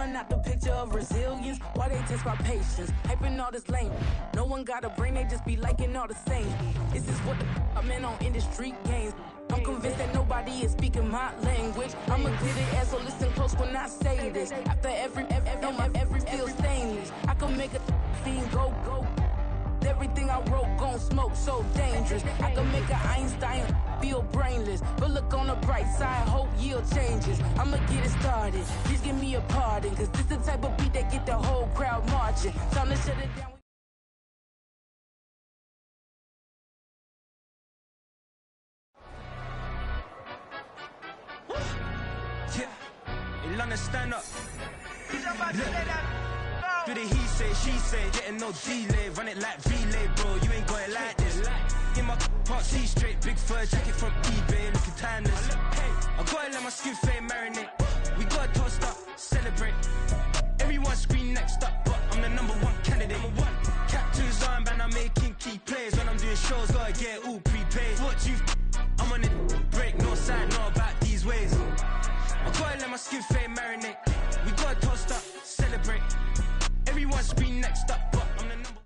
Drawing out the picture of resilience, why they test my patience. Hyping all this lame. No one got a brain, they just be liking all the same. This is what the I'm in on industry games. I'm convinced that nobody is speaking my language. I'm a glittered ass, so listen close when I say this. After every feel stainless. I can make a fiend go. Everything I wrote gon' smoke, so dangerous. I can make an Einstein feel brainless. But look on the bright side, hope yield changes. I'ma get it started, please give me a pardon. Cause this the type of beat that get the whole crowd marching. Time to shut it down. Yeah, in London, stand up. Do the he say, she say, getting no delay. Run it like relay, bro, you ain't got it like this. In my part C straight, big fur jacket from eBay, looking timeless. I gotta let my skin fade marinate. We gotta toast up, celebrate. Everyone scream next up, but I'm the #1 candidate. Captain's armband, I'm making key plays. When I'm doing shows, gotta get it all prepaid. What you I'm on it, break, no side, know about these ways. I gotta let my skin fade marinate. We gotta toast up, celebrate. Everyone scream next up, but I'm the number.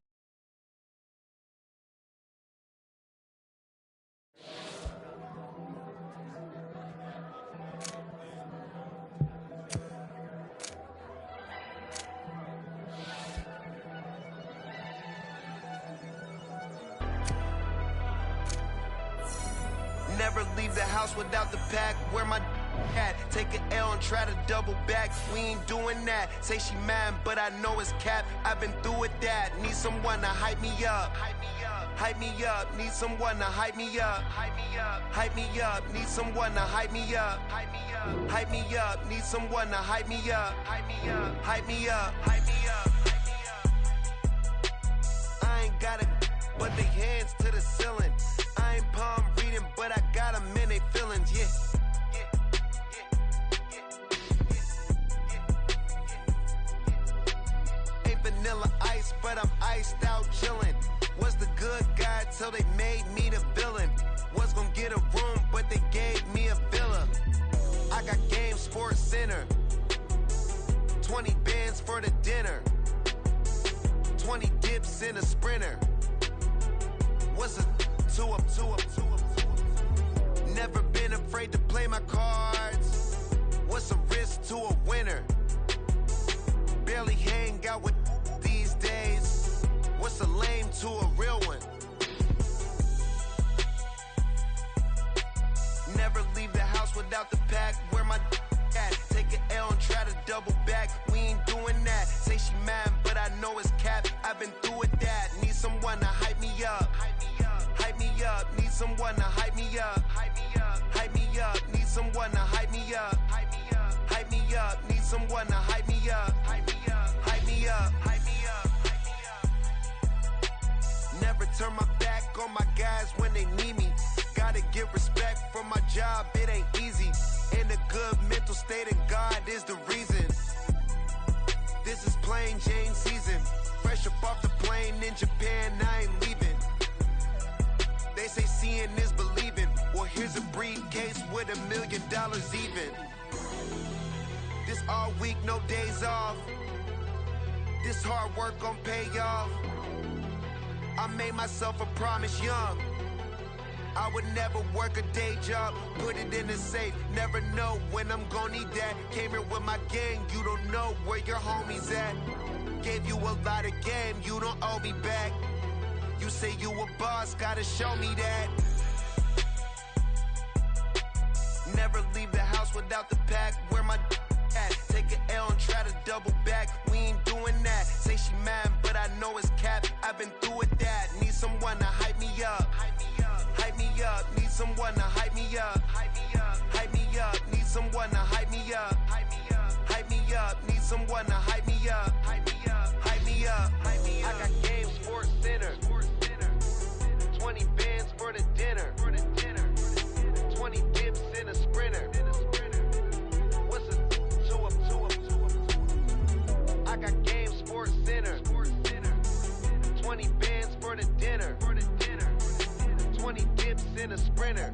Never leave the house without the pack. Where my at? Take an L and try to double back. We ain't doing that. Say she mad, but I know it's cap. I've been through with that. Need someone to hype me up. Hype me up. Need someone to hype me up. Hype me up. Need someone to hype me up. Hype me up. Need someone to hype me up. Hype me up. Hype me up. Hype me up. I ain't got it, but they hands to the ceiling. I ain't palm reading, but I got them in they feelings, yeah. Ain't vanilla ice, but I'm iced out chillin'. Was the good guy till they made me the villain. Was gonna get a room, but they gave me a villa. I got game, Sports Center. 20 bands for the dinner. 20 dips in a sprinter. What's a two up? Never been afraid to play my cards. What's a risk to a winner? Barely hang out with these days. What's a lame to a real one? Never leave the house without the pack. Where my at? Take an L and try to double back. We ain't doing that. Say she mad, but I know it's cap. I've been through with that. Need someone to hype me up. Hype me up. Need someone to hype me up. Hype me up. Need someone to hype me up. Hype me up. Need someone to hype me up. Hype me up. Never turn my back on my guys when they need me. Gotta get respect for my job, it ain't easy. In a good mental state, and God is the reason. This is plain Jane season. Fresh up off the plane in Japan, I ain't leaving. They say seeing is believing. Well, here's a briefcase with $1 million even. This all week, no days off. This hard work gon' pay off. I made myself a promise young. I would never work a day job, put it in the safe. Never know when I'm gon' need that. Came here with my gang, you don't know where your homies at. Gave you a lot of game, you don't owe me back. You say you a boss, gotta show me that. Never leave the house without the pack. Where my at? Take an L and try to double back. We ain't doing that. Say she mad, but I know it's cap. I've been through with that. Need someone to hype me up. Hype me up. Need someone to hype me up. Hype me up. Need someone to hype me up. Hype me up. Need someone to hype me up. Hype me up. I got game, Sports Center. 20 bands for the dinner. 20 dips in a sprinter. What's a two up? I got game, Sports Center. 20 bands for the dinner. 20 dips in a sprinter.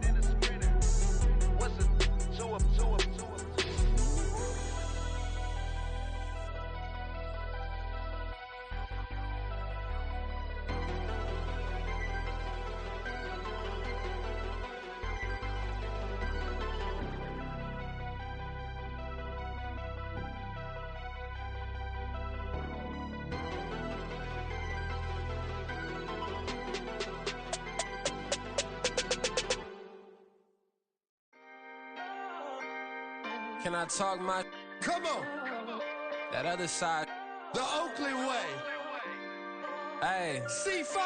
What's a two up? Can I talk my? Come on. That other side. The Oakland way. Hey. C5.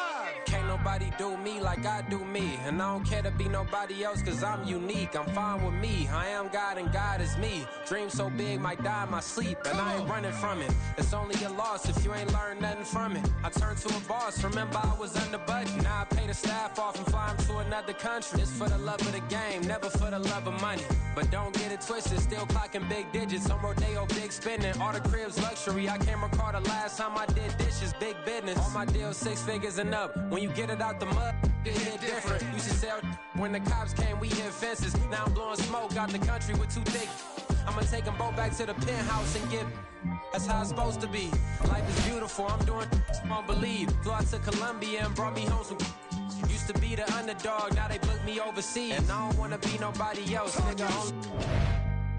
Can't nobody do me like I do me. And I don't care to be nobody else cause I'm unique. I'm fine with me. I am God and God is me. Dream so big might die in my sleep. And I ain't running from it. It's only a loss if you ain't learned nothing from it. I turned to a boss. Remember I was under budget. Now I pay the staff off and fly them to another country. It's for the love of the game, never for the love of money. But don't get it twisted. Still clocking big digits. On Rodeo, big spending. All the cribs luxury. I can't recall the last time I did dishes. Big business. All my deals 6 figures and up. When you get it out the mud, it hit different. Used to sell when the cops came, we hit fences. Now I'm blowing smoke out the country with 2 thick. I'ma take them both back to the penthouse and get. That's how it's supposed to be. Life is beautiful. I'm doing. Won't believe. Flew out to Colombia and brought me home some. Used to be the underdog. Now they booked me overseas. And I don't wanna be nobody else, nigga.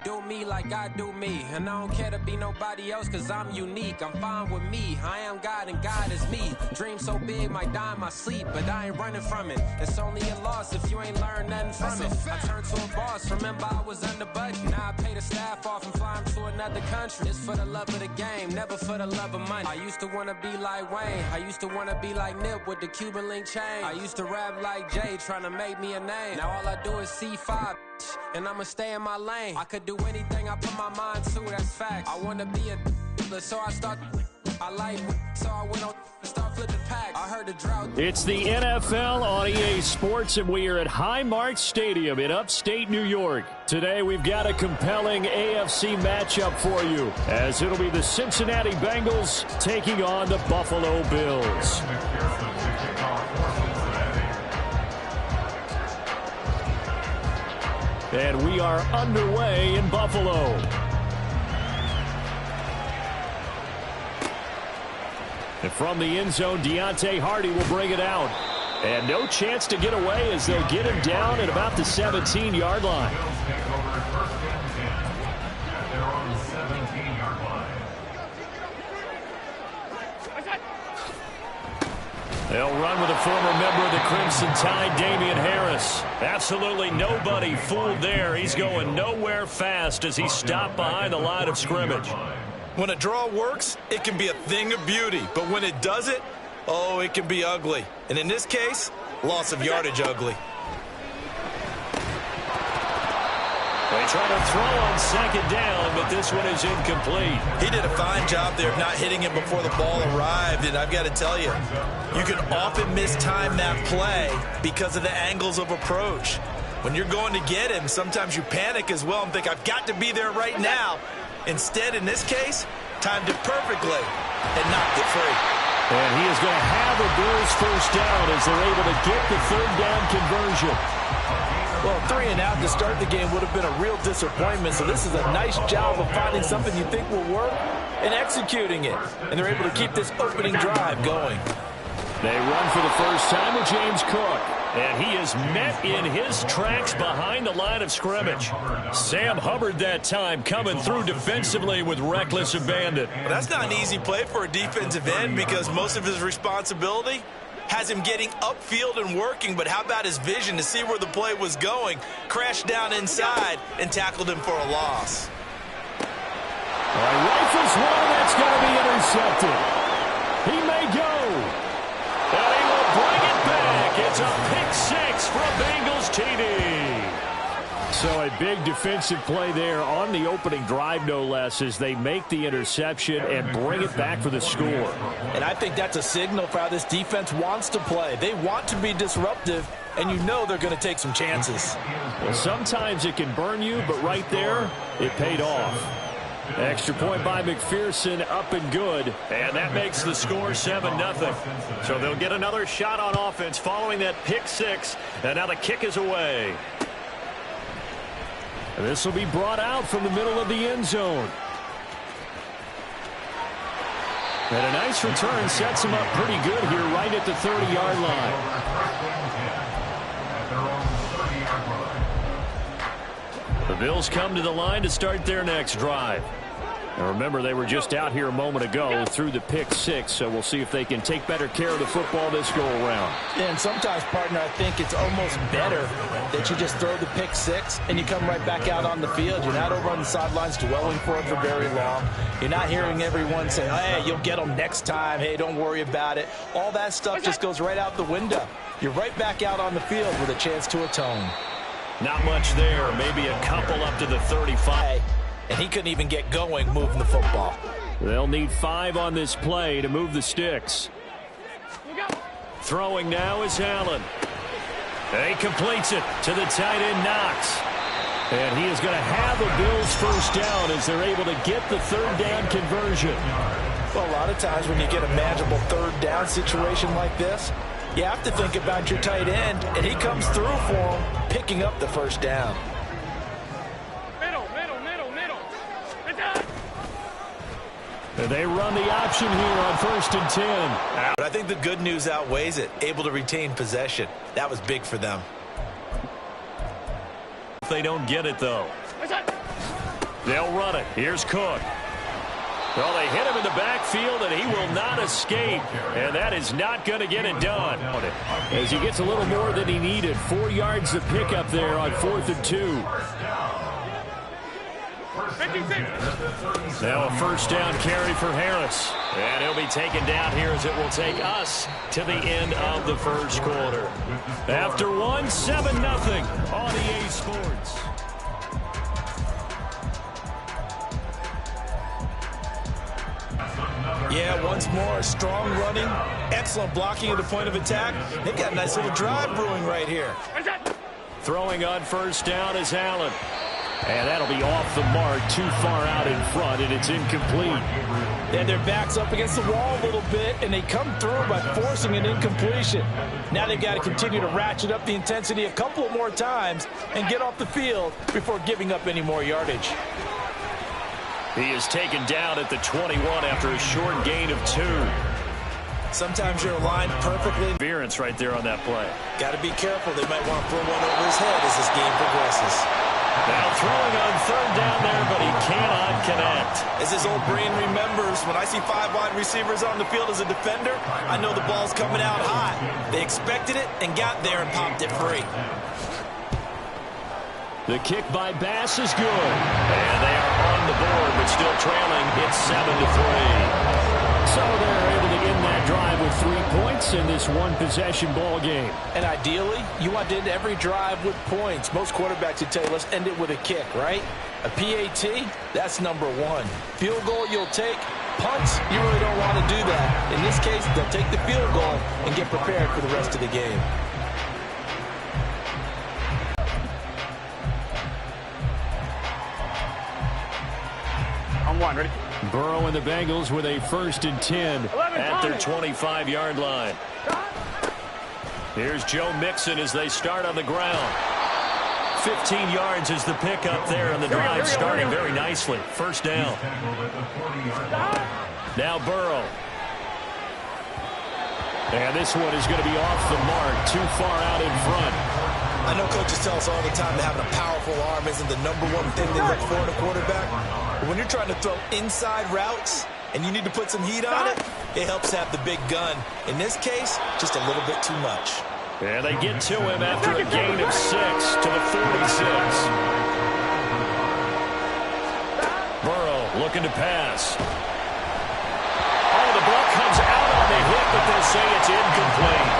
Do me like I do me. And I don't care to be nobody else cause I'm unique. I'm fine with me. I am God and God is me. Dream so big might die in my sleep. But I ain't running from it. It's only a loss if you ain't learned nothing from it. I turned to a boss. Remember I was under budget. Now I pay the staff off and fly them to another country. It's for the love of the game, never for the love of money. I used to wanna be like Wayne. I used to wanna be like Nip with the Cuban link chain. I used to rap like Jay trying to make me a name. Now all I do is C5. And I'ma stay in my lane. I could do anything I put my mind to, that's facts. I wanna be a so I start. I like so I went on and start flipping packs. I heard the drought. It's the NFL on EA Sports, and we are at Highmark Stadium in upstate New York. Today we've got a compelling AFC matchup for you, as it'll be the Cincinnati Bengals taking on the Buffalo Bills. And we are underway in Buffalo. And from the end zone, Deontay Hardy will bring it out. And no chance to get away as they'll get him down at about the 17-yard line. They'll run with a former member of the Crimson Tide, Damian Harris. Absolutely nobody fooled there. He's going nowhere fast as he stopped behind the line of scrimmage. When a draw works, it can be a thing of beauty. But when it doesn't, oh, it can be ugly. And in this case, loss of yardage ugly. They try to throw on second down, but this one is incomplete. He did a fine job there of not hitting him before the ball arrived, and I've got to tell you, you can often mistime that play because of the angles of approach. When you're going to get him, sometimes you panic as well and think, I've got to be there right now. Instead, in this case, timed it perfectly and knocked it free. And he is going to have a Bills first down as they're able to get the third down conversion. Well, 3 and out to start the game would have been a real disappointment, so this is a nice job of finding something you think will work and executing it. And they're able to keep this opening drive going. They run for the first time with James Cook. And he is met in his tracks behind the line of scrimmage. Sam Hubbard that time coming through defensively with reckless abandon. Well, that's not an easy play for a defensive end because most of his responsibility has him getting upfield and working, but how about his vision to see where the play was going? Crashed down inside and tackled him for a loss. Rifles one, that's going to be intercepted. He may go. And he will bring it back. It's a pick 6 for a Bengals TD. So a big defensive play there on the opening drive, no less, as they make the interception and bring it back for the score. And I think that's a signal for how this defense wants to play. They want to be disruptive, and you know they're going to take some chances. Well, sometimes it can burn you, but right there, it paid off. Extra point by McPherson, up and good. And that makes the score 7-0. So they'll get another shot on offense following that pick 6. And now the kick is away. And this will be brought out from the middle of the end zone. And a nice return sets him up pretty good here right at the 30-yard line. The Bills come to the line to start their next drive. And remember, they were just out here a moment ago through the pick six, so we'll see if they can take better care of the football this go-around. And sometimes, partner, I think it's almost better that you just throw the pick six and you come right back out on the field. You're not over on the sidelines dwelling for it for very long. You're not hearing everyone say, hey, you'll get them next time. Hey, don't worry about it. All that stuff just goes right out the window. You're right back out on the field with a chance to atone. Not much there. Maybe a couple up to the 35. And he couldn't even get going moving the football. They'll need 5 on this play to move the sticks. Throwing now is Allen. He completes it to the tight end, Knox. And he is going to have the Bills first down as they're able to get the third down conversion. Well, a lot of times when you get a manageable third down situation like this, you have to think about your tight end, and he comes through for him, picking up the first down. They run the option here on 1st and 10. But I think the good news outweighs it. Able to retain possession. That was big for them. If they don't get it, though, they'll run it. Here's Cook. Well, they hit him in the backfield, and he will not escape. And that is not going to get it done. As he gets a little more than he needed. 4 yards to pick up there on 4th and 2. Now a first down carry for Harris. And he'll be taken down here as it will take us to the end of the first quarter. After 1, 7-0 on EA Sports. Yeah, once more, strong running, excellent blocking at the point of attack. They've got a nice little drive brewing right here. Throwing on first down is Allen. And that'll be off the mark, too far out in front, and it's incomplete. And their back's up against the wall a little bit, and they come through by forcing an incompletion. Now they've got to continue to ratchet up the intensity a couple more times and get off the field before giving up any more yardage. He is taken down at the 21 after a short gain of 2. Sometimes you're aligned perfectly. Interference right there on that play. Got to be careful. They might want to throw one over his head as this game progresses. Now throwing on third down there, but he cannot connect. As his old brain remembers, when I see 5 wide receivers on the field as a defender, I know the ball's coming out high. They expected it and got there and popped it free. The kick by Bass is good. And they are on the board, but still trailing. It's 7-3. So they're able to end that drive with 3 points in this one-possession ball game. And ideally, you want to end every drive with points. Most quarterbacks would tell you, let's end it with a kick, right? A PAT, that's number 1. Field goal you'll take. Punts, you really don't want to do that. In this case, they'll take the field goal and get prepared for the rest of the game. On 1, ready? Burrow and the Bengals with a 1st and 10 at their 25-yard line. Here's Joe Mixon as they start on the ground. 15 yards is the pickup there, and the drive starting very nicely. First down. Now Burrow. And this one is going to be off the mark, too far out in front. I know coaches tell us all the time that having a powerful arm isn't the number 1 thing they look for in a quarterback. But when you're trying to throw inside routes and you need to put some heat on it, it helps have the big gun. In this case, just a little bit too much. And they get to him after a gain of 6 to the 46. Burrow looking to pass. Oh, the ball comes out on the hit, but they'll say it's incomplete.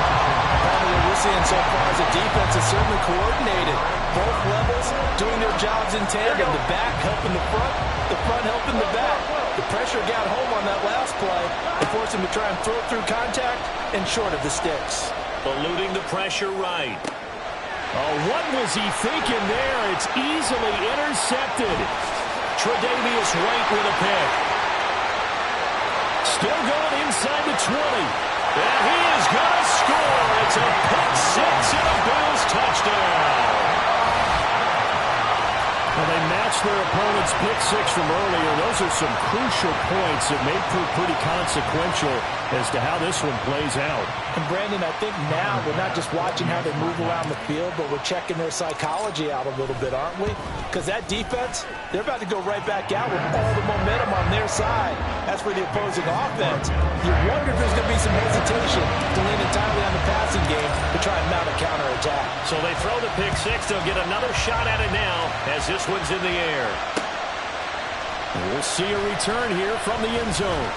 What we're seeing so far is the defense is certainly coordinated. Both levels doing their jobs in tandem. The back helping the front helping the back. The pressure got home on that last play and forced him to try and throw it through contact and short of the sticks. Eluding the pressure right. Oh, what was he thinking there? It's easily intercepted. Tre'Davious White with a pick. Still going inside the 20. And he is going to score. It's a pick 6 and a Bills touchdown. Well, they matched their opponent's pick six from earlier. Those are some crucial points that may prove pretty consequential as to how this one plays out. And Brandon, I think now we're not just watching how they move around the field, but we're checking their psychology out a little bit, aren't we? Because that defense, they're about to go right back out with all the momentum on their side. As for the opposing offense, you wonder if there's going to be some hesitation to lean entirely on the passing game to try and mount a counterattack. So they throw the pick six. They'll get another shot at it now as this one's in the air. And we'll see a return here from the end zone.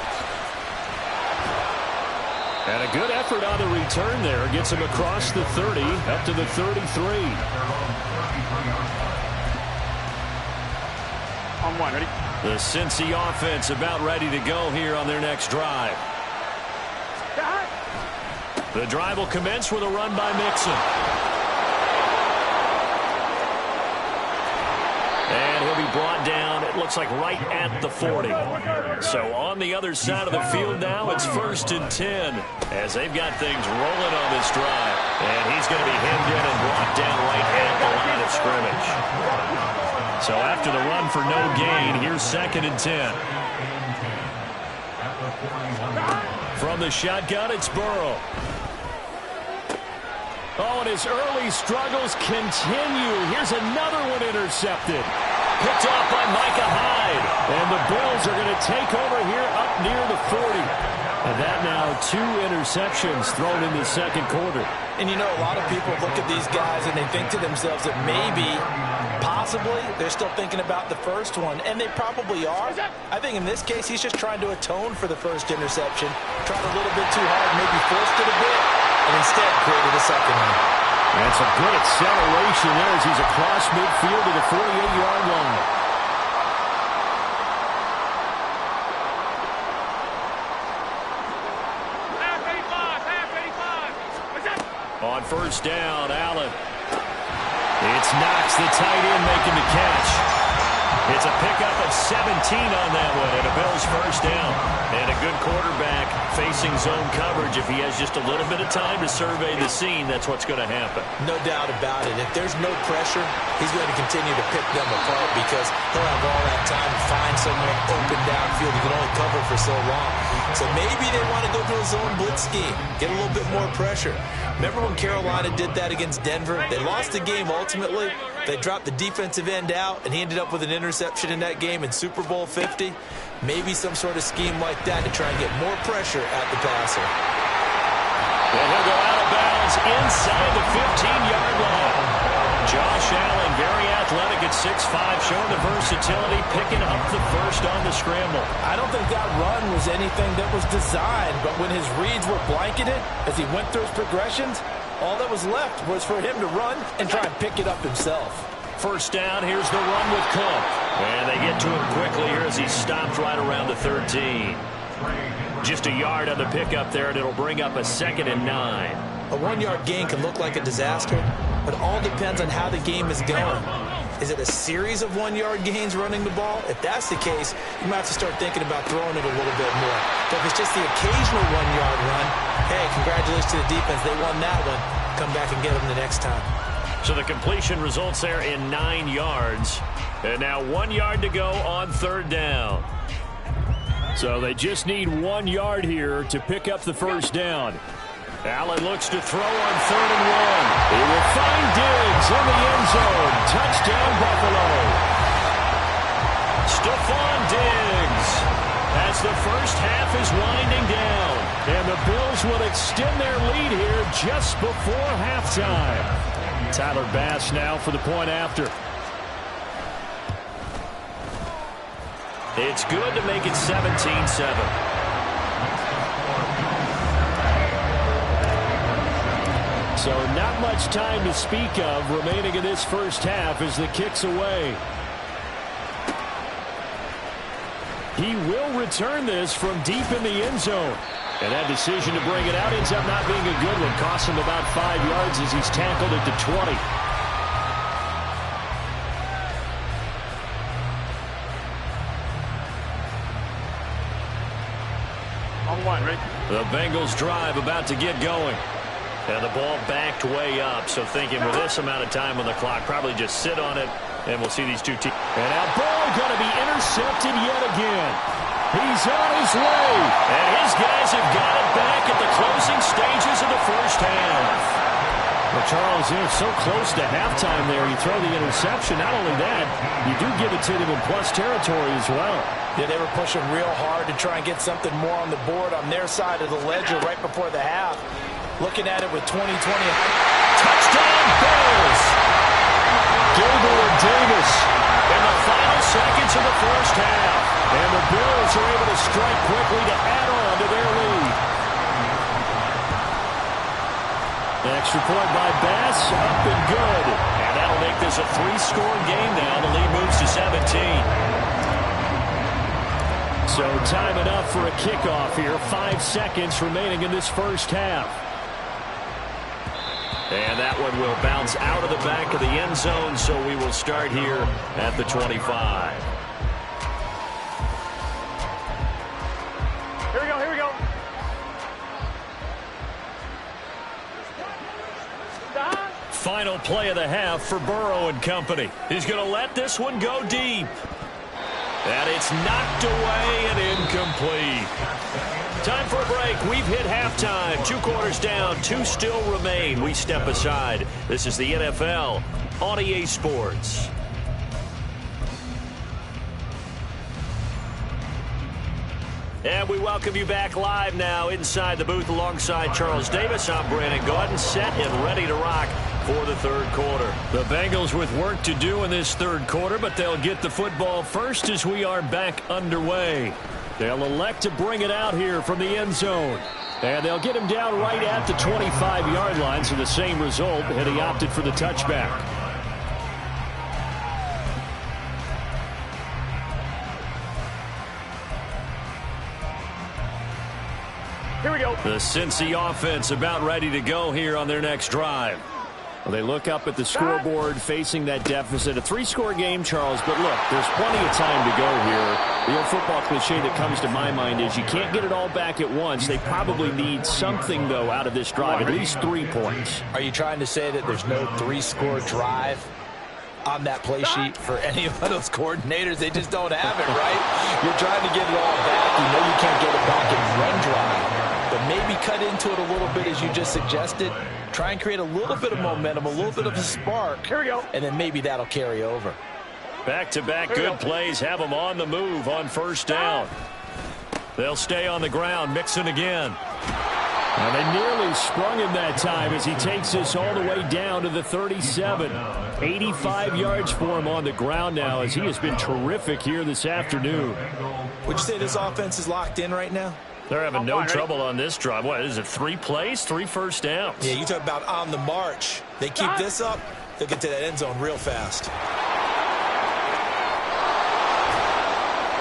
And a good effort on the return there. Gets him across the 30, up to the 33. On one, ready? The Cincy offense about ready to go here on their next drive. The drive will commence with a run by Mixon. And he'll be brought down, it looks like right at the 40. So on the other side of the field now, it's 1st and 10 as they've got things rolling on this drive. And he's going to be hemmed in and brought down right at the line of scrimmage. So after the run for no gain, here's 2nd and 10. From the shotgun, it's Burrow. Oh, and his early struggles continue. Here's another one intercepted. Picked off by Micah Hyde. And the Bills are going to take over here up near the 40. And that now 2 interceptions thrown in the second quarter. And you know, a lot of people look at these guys and they think to themselves that maybe, possibly, they're still thinking about the first one. And they probably are. I think in this case, he's just trying to atone for the first interception. Tried a little bit too hard, maybe forced it a bit, and instead created a second one. And some good acceleration there as he's across midfield to the 48-yard line. On first down, Allen. It's Knox, the tight end, making the catch. It's a pickup of 17 on that one, and a Bills first down. And a good quarterback facing zone coverage. If he has just a little bit of time to survey the scene, that's what's going to happen. No doubt about it. If there's no pressure, he's going to continue to pick them apart because he'll have all that time to find someone open downfield. He can only cover for so long. So maybe they want to go to a zone blitz scheme, get a little bit more pressure. Remember when Carolina did that against Denver? They lost the game ultimately. They dropped the defensive end out, and he ended up with an interception in that game in Super Bowl 50. Maybe some sort of scheme like that to try and get more pressure at the passer. And he'll go out of bounds inside the 15-yard line. Josh Allen, very athletic at 6'5", showing the versatility, picking up the first on the scramble. I don't think that run was anything that was designed, but when his reads were blanketed, as he went through his progressions, all that was left was for him to run and try and pick it up himself. First down, here's the run with Cook. And they get to him quickly here as he stopped right around the 13. Just a yard on the pickup there, and it'll bring up a 2nd and 9. A 1-yard gain can look like a disaster, but all depends on how the game is going. Is it a series of 1-yard gains running the ball? If that's the case, you might have to start thinking about throwing it a little bit more. But if it's just the occasional 1-yard run, hey, congratulations to the defense. They won that one. Come back and get them the next time. So the completion results there in 9 yards. And now 1 yard to go on 3rd down. So they just need 1 yard here to pick up the first down. Allen looks to throw on 3rd and 1. He will find Diggs in the end zone. Touchdown, Buffalo. Stephon Diggs as the first half is winding down. And the Bills will extend their lead here just before halftime. Tyler Bass now for the point after. It's good to make it 17-7. So not much time to speak of remaining in this first half as the kick's away. He will return this from deep in the end zone. And that decision to bring it out ends up not being a good one. Costs him about 5 yards as he's tackled at the 20. On one, ready? The Bengals drive about to get going. And the ball backed way up. So thinking with this amount of time on the clock, probably just sit on it And we'll see these two teams. And now ball going to be intercepted yet again. He's on his way. And his guys have got it back at the closing stages of the first half. Well, Charles, you're so close to halftime there. You throw the interception. Not only that, you do give it to them in plus territory as well. Yeah, they were pushing real hard to try and get something more on the board on their side of the ledger right before the half. Looking at it with 2020. Touchdown, Bills! Gabriel Davis in the final seconds of the first half. And the Bills are able to strike quickly to add on to their lead. Extra point by Bass, up and good. And that'll make this a 3-score game now. The lead moves to 17. So time enough for a kickoff here. 5 seconds remaining in this first half. And that one will bounce out of the back of the end zone, so we will start here at the 25. Here we go, here we go. Final play of the half for Burrow and company. He's going to let this one go deep. And it's knocked away and incomplete. Time for a break. We've hit halftime. 2 quarters down. 2 still remain. We step aside. This is the NFL on EA Sports. And we welcome you back live now inside the booth alongside Charles Davis. I'm Brandon Gordon, set and ready to rock for the third quarter. The Bengals with work to do in this third quarter, but they'll get the football first as we are back underway. They'll elect to bring it out here from the end zone. And they'll get him down right at the 25-yard line, so the same result had he opted for the touchback. Here we go. The Cincy offense about ready to go here on their next drive. Well, they look up at the scoreboard facing that deficit. A 3-score game, Charles, but look, there's plenty of time to go here. The old football cliche that comes to my mind is you can't get it all back at once. They probably need something, though, out of this drive, at least 3 points. Are you trying to say that there's no 3-score drive on that play sheet for any of those coordinators? They just don't have it, right? You're trying to get it all back. You know you can't get it back in run drive. But maybe cut into it a little bit as you just suggested. Try and create a little bit of momentum, a little bit of a spark. Here we go. And then maybe that'll carry over. Back-to-back good plays have them on the move on first down. They'll stay on the ground, Mixon again. And they nearly sprung him that time as he takes this all the way down to the 37. 85 yards for him on the ground now as he has been terrific here this afternoon. Would you say this offense is locked in right now? They're having no trouble on this drive. What is it, 3 plays, 3 first downs? Yeah, you talk about on the march. They keep this up, they'll get to that end zone real fast.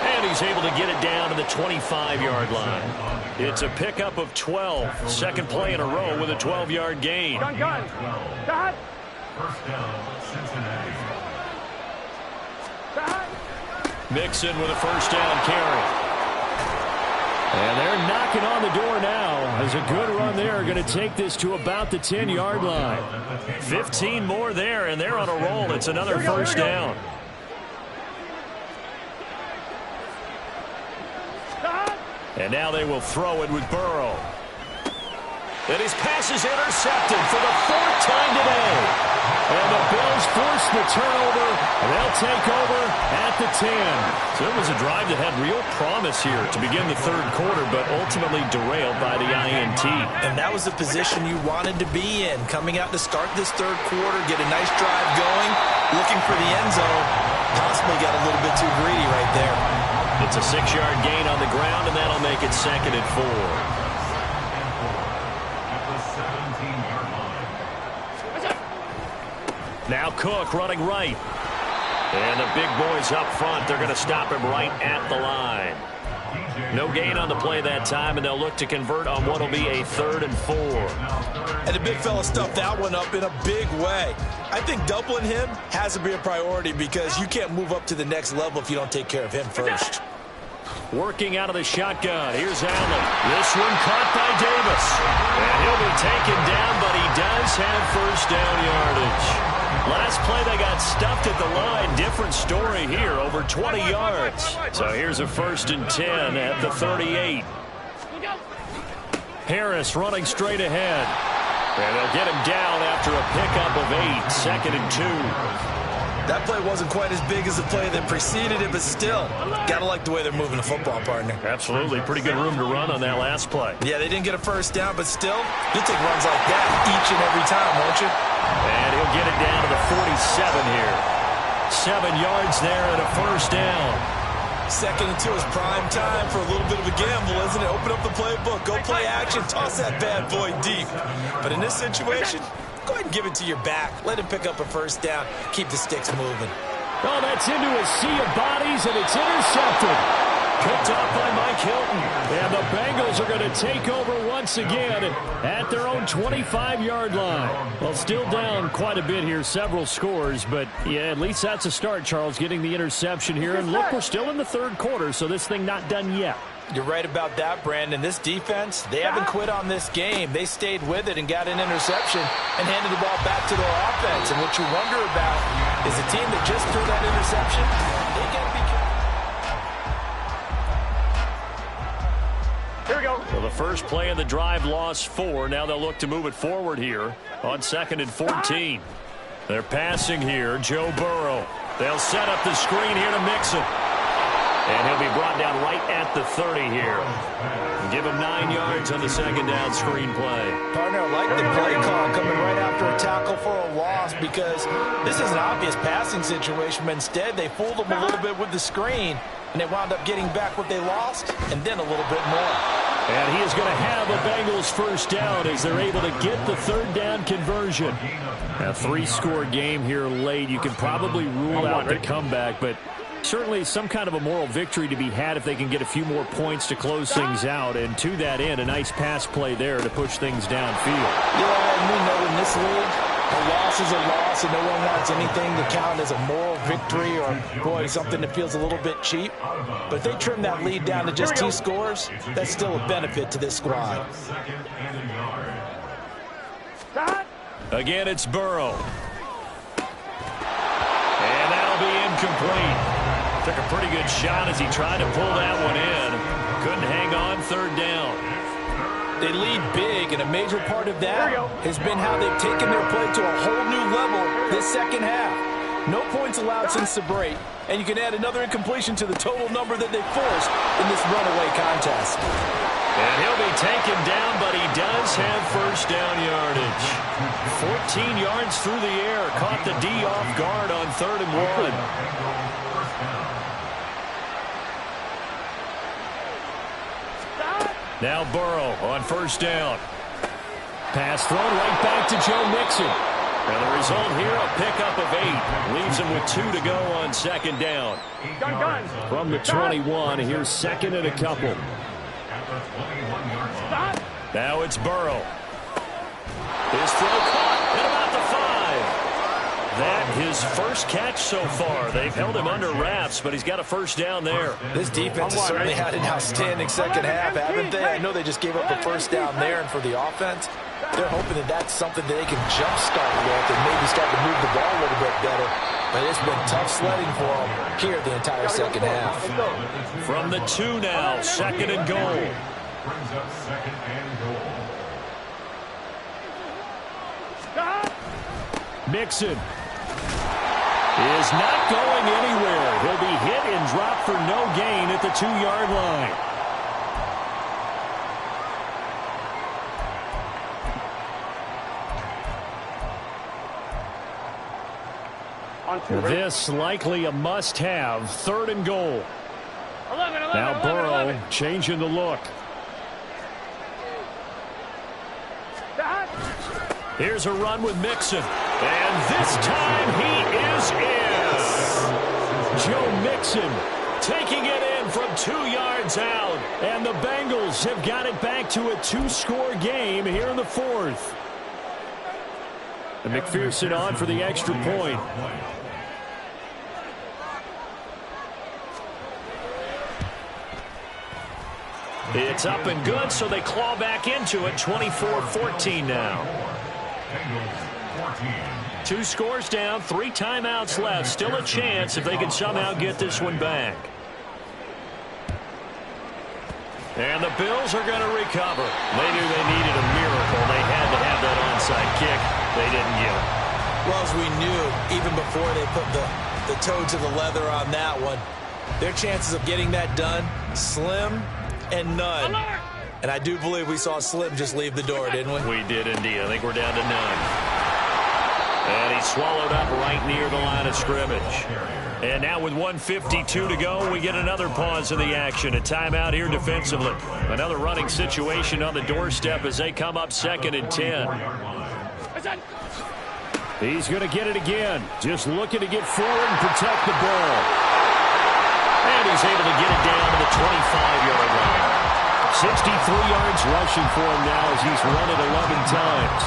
And he's able to get it down to the 25-yard line. It's a pickup of 12. Second play in a row with a 12-yard gain. Gun. Dot. First down, Cincinnati. Dot. Mixon with a first down carry. And they're knocking on the door now as a good run there. Going to take this to about the 10-yard line. 15 more there, and they're on a roll. It's another first down. And now they will throw it with Burrow. And his pass is intercepted for the 4th time today. And the Bills force the turnover, and they'll take over at the 10. So it was a drive that had real promise here to begin the third quarter, but ultimately derailed by the INT. And that was the position you wanted to be in, coming out to start this third quarter, get a nice drive going, looking for the end zone. Possibly got a little bit too greedy right there. It's a 6-yard gain on the ground, and that'll make it 2nd and 4. Now Cook running right. And the big boys up front, they're going to stop him right at the line. No gain on the play that time, and they'll look to convert on what will be a 3rd and 4. And the big fella stuffed that one up in a big way. I think doubling him has to be a priority because you can't move up to the next level if you don't take care of him first. Working out of the shotgun. Here's Allen. This one caught by Davis. And he'll be taken down, but he does have first down yardage. Last play, they got stuffed at the line. Different story here, over 20 yards. So here's a 1st and 10 at the 38. Harris running straight ahead. And they'll get him down after a pickup of 8, 2nd and 2. That play wasn't quite as big as the play that preceded it, but still, gotta like the way they're moving the football, partner. Absolutely. Pretty good room to run on that last play. Yeah, they didn't get a 1st down, but still, you'll take runs like that each and every time, won't you? And he'll get it down to the 47 here. 7 yards there and a 1st down. 2nd and 2 is prime time for a little bit of a gamble, isn't it? Open up the playbook, go play action, toss that bad boy deep. But in this situation, go ahead and give it to your back. Let him pick up a 1st down. Keep the sticks moving. Oh, that's into a sea of bodies, and it's intercepted. Picked off by Mike Hilton. And the Bengals are going to take over once again at their own 25-yard line. Well, still down quite a bit here, several scores. But, yeah, at least that's a start, Charles, getting the interception here. And, look, we're still in the 3rd quarter, so this thing not done yet. You're right about that, Brandon. This defense, they haven't quit on this game. They stayed with it and got an interception and handed the ball back to their offense. And what you wonder about is a team that just threw that interception, they got to be careful. Here we go. Well, the first play of the drive lost 4. Now they'll look to move it forward here on 2nd and 14. They're passing here. Joe Burrow. They'll set up the screen here to Mixon. And he'll be brought down right at the 30 here. Give him 9 yards on the 2nd down screen play. Partner, I like the play call coming right after a tackle for a loss because this is an obvious passing situation, but instead they fooled them a little bit with the screen, and they wound up getting back what they lost and then a little bit more. And he is going to have a Bengals 1st down as they're able to get the 3rd down conversion. A 3-score game here late. You can probably rule out the comeback, but certainly some kind of a moral victory to be had if they can get a few more points to close things out. And to that end, a nice pass play there to push things downfield. Yeah, and we know in this league, a loss is a loss, and no one wants anything to count as a moral victory or, boy, something that feels a little bit cheap. But if they trim that lead down to just 2 scores, that's still a benefit to this squad. Again, it's Burrow. And that'll be incomplete. Took a pretty good shot as he tried to pull that one in. Couldn't hang on 3rd down. They lead big, and a major part of that has been how they've taken their play to a whole new level this 2nd half. No points allowed since the break, and you can add another incompletion to the total number that they forced in this runaway contest. And he'll be taken down, but he does have 1st down yardage. 14 yards through the air. Caught the D off guard on 3rd and 1. Now Burrow on 1st down. Pass thrown right back to Joe Mixon. And the result here, a pickup of 8. Leaves him with 2 to go on 2nd down. From the 21, here's 2nd and a couple. Now it's Burrow. His throw caught at about the 5. That his 1st catch so far. They've held him under wraps, but he's got a 1st down there. This defense has certainly had an outstanding 2nd half, haven't they? I know they just gave up the 1st down there, and for the offense, they're hoping that that's something that they can jumpstart with and maybe start to move the ball a little bit better. But it's been tough sledding for them here the entire 2nd half. From the 2 now, 2nd and goal. Mixon is not going anywhere. He'll be hit and dropped for no gain at the 2-yard line. This likely a must-have. 3rd and goal. 11, now Burrow changing the look. Here's a run with Mixon. And this time he is in. Joe Mixon taking it in from 2 yards out. And the Bengals have got it back to a 2-score game here in the 4th. And McPherson on for the extra point. It's up and good, so they claw back into it. 24-14 now. 2 scores down, 3 timeouts left. Still a chance if they can somehow get this one back. And the Bills are going to recover. They knew they needed a miracle. They had to have that onside kick. They didn't get it. Well, as we knew, even before they put the toe to the leather on that one, their chances of getting that done, slim and none. And I do believe we saw Slim just leave the door, didn't we? We did indeed. I think we're down to none. And he swallowed up right near the line of scrimmage. And now with 1:52 to go, we get another pause in the action. A timeout here defensively. Another running situation on the doorstep as they come up 2nd and 10. He's going to get it again. Just looking to get forward and protect the ball. And he's able to get it down to the 25-yard line. 63 yards rushing for him now as he's run it 11 times.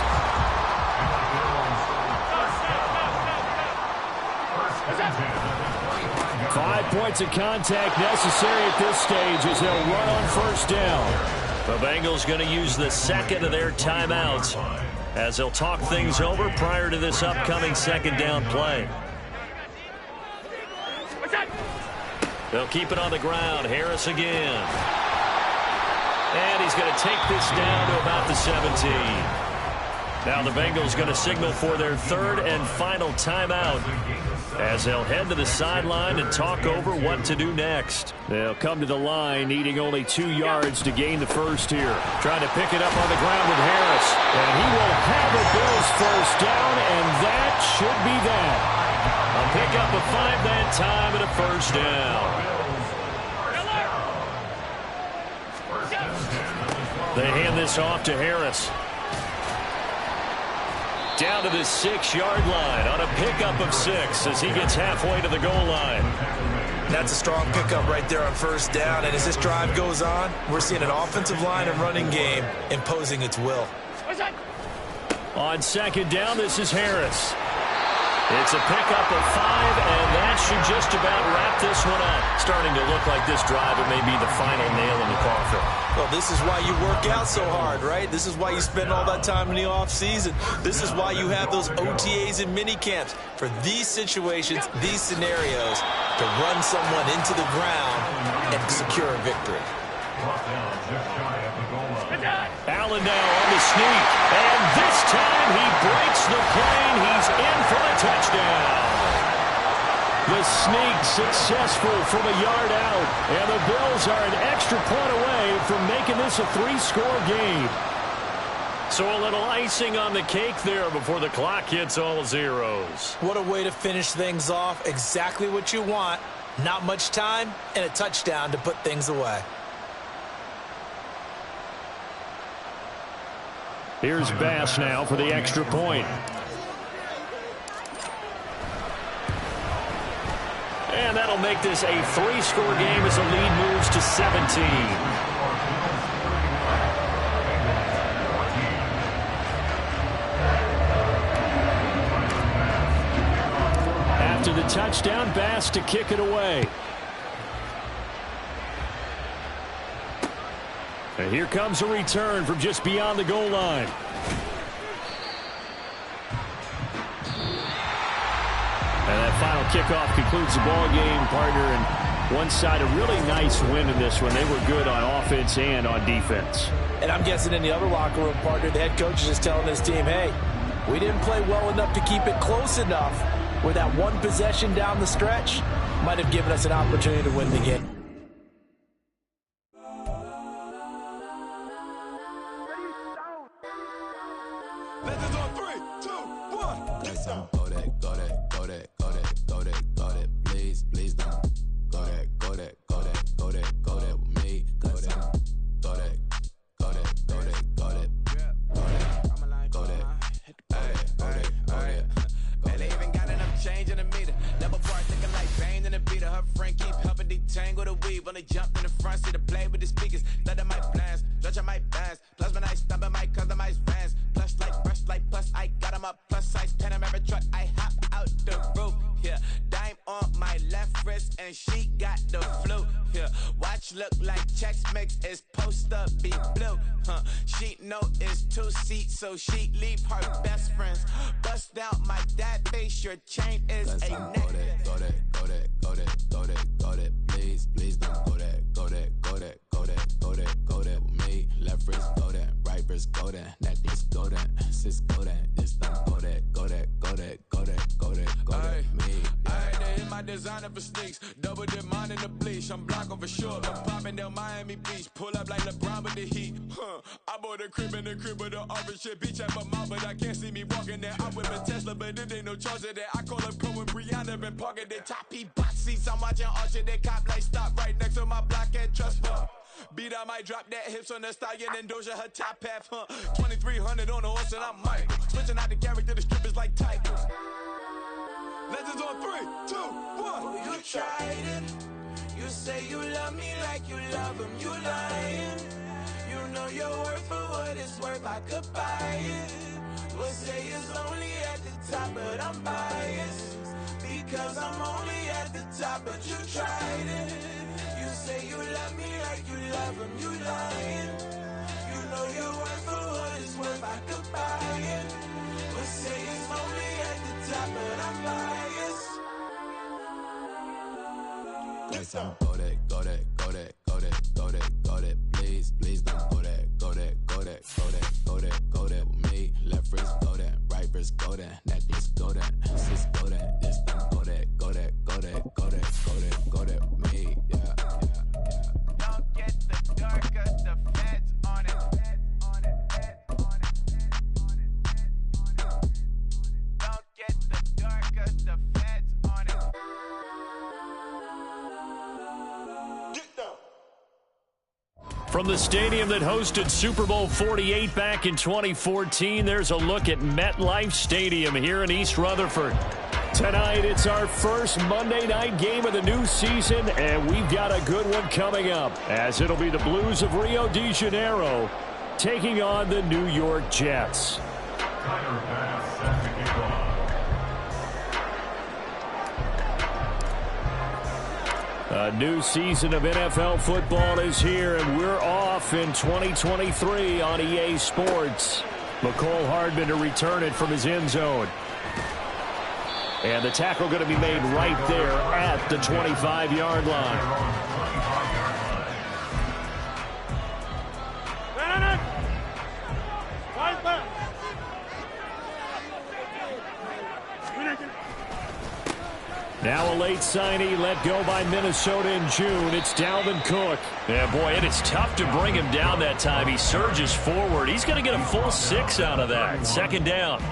5 points of contact necessary at this stage as they'll run on 1st down. The Bengals going to use the 2nd of their timeouts as they'll talk things over prior to this upcoming 2nd down play. They'll keep it on the ground. Harris again. And he's going to take this down to about the 17. Now the Bengals going to signal for their 3rd and final timeout as they'll head to the sideline and talk over what to do next. They'll come to the line needing only 2 yards to gain the first here. Trying to pick it up on the ground with Harris. And he will have a Bills 1st down, and that should be that. A pickup of 5 that time and a 1st down. They hand this off to Harris. Down to the 6-yard line on a pickup of 6 as he gets halfway to the goal line. That's a strong pickup right there on 1st down. And as this drive goes on, we're seeing an offensive line and running game imposing its will. On 2nd down, this is Harris. It's a pickup of 5, and that should just about wrap this one up. Starting to look like this drive, it may be the final nail in the coffin. Well, this is why you work out so hard, right? This is why you spend all that time in the offseason. This is why you have those OTAs and mini camps for these situations, these scenarios, to run someone into the ground and secure a victory. Allen now on the sneak, and this time he breaks the plane. He's in for a touchdown. The sneak successful from a yard out, and the Bills are an extra point away from making this a 3-score game. So a little icing on the cake there before the clock hits all zeros. What a way to finish things off. Exactly what you want. Not much time and a touchdown to put things away. Here's Bass now for the extra point. And that'll make this a 3-score game as the lead moves to 17. After the touchdown, Bass to kick it away. And here comes a return from just beyond the goal line. And that final kickoff concludes the ball game, partner. And one side, a really nice win in this one. They were good on offense and on defense. And I'm guessing in the other locker room, partner, the head coach is just telling his team, hey, we didn't play well enough to keep it close enough where that one possession down the stretch might have given us an opportunity to win the game. Plus, I got him up, plus size, pen him every truck I hop out. post up, be blue. She know it's 2 seats, so she leave her best friends. Bust out my dad face, your chain is a necklace. Go that, please don't go that with me. Left wrist go that, right wrist go that, necklace go that, sis go that, this don't go that me. Ayy, they hit my designer for sneaks, double dip mine in the bleach. I'm blocking for sure, I'm popping down Miami Beach, pull up like LeBron with the heat. I bought a crib in the crib with the office shit, beach at my mouth, but I can't see me walking there. I'm with a Tesla, but it ain't no charge of that. I call up Cohen, Brianna, been parking the top P box seats. I'm watching Archer, they cop like stop right next to my block and trust her. Beat, I might drop that hips on the stallion and Doja her top half, 2300 on the horse and I'm Mike. Switching out the character, the strippers like Tigers. Legends on 3, 2, 1. Oh, you tried it. You say you love me like you love him. You lying. You know your worth for what it's worth. I could buy it. We'll say it's only at the top, but I'm biased because I'm only at the top. But you tried it. You say you love me like you love him. You lying. You know your worth for what it's worth. I could buy it. We'll say it's only at the top, but I'm biased. Listen, go that, please don't go that with me. Left wrist go that, right wrist go that, necklace go that, sis go that, this don't go that with me. Yeah. Don't get the darker, the feds on it. Don't get the darker, the feds on it. Get down. From the stadium that hosted Super Bowl 48 back in 2014, there's a look at MetLife Stadium here in East Rutherford. Tonight, it's our first Monday night game of the new season, and we've got a good one coming up, as it'll be the Blues of Rio de Janeiro taking on the New York Jets. A new season of NFL football is here, and we're off in 2023 on EA Sports. McCole Hardman to return it from his end zone. And the tackle going to be made right there at the 25-yard line. Now a late signee let go by Minnesota in June. It's Dalvin Cook. Yeah, boy, it is tough to bring him down that time. He surges forward. He's going to get a full 6 out of that. Second down.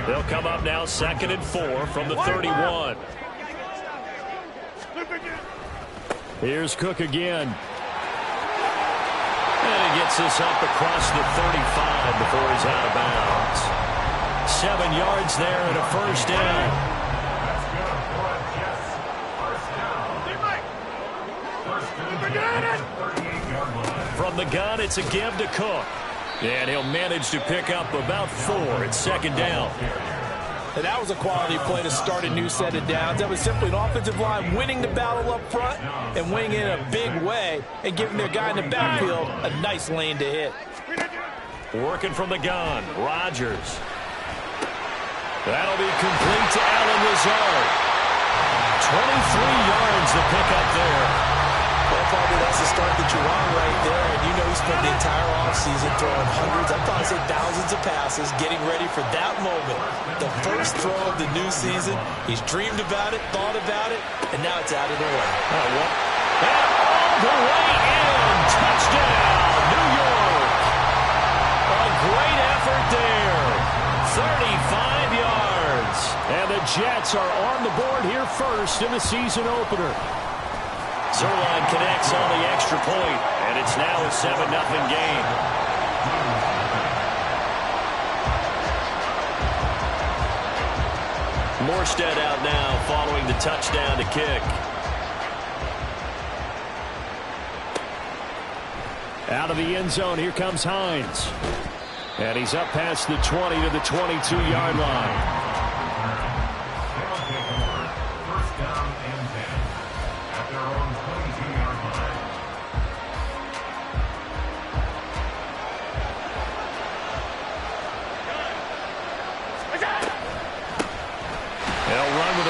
They'll come up now 2nd and 4 from the 31. Here's Cook again. And he gets this up across the 35 before he's out of bounds. 7 yards there and a first down. From the gun, it's a give to Cook. And he'll manage to pick up about 4. It's second down. And that was a quality play to start a new set of downs. That was simply an offensive line winning the battle up front and winning it in a big way and giving their guy in the backfield a nice lane to hit. Working from the gun, Rodgers. That'll be complete to Allen Lazard. 23 yards to pick up there. Well, probably that's the start that you want right there. And you know he spent the entire offseason throwing hundreds, I'm probably say thousands of passes, getting ready for that moment. The first throw of the new season. He's dreamed about it, thought about it, and now it's out of the way. And all the way in. Touchdown, New York. A great effort there. 35 yards. And the Jets are on the board here first in the season opener. Zerline connects on the extra point, and it's now a 7-0 game. Morstead out now following the touchdown to kick. Out of the end zone, here comes Hines. And he's up past the 20 to the 22-yard line.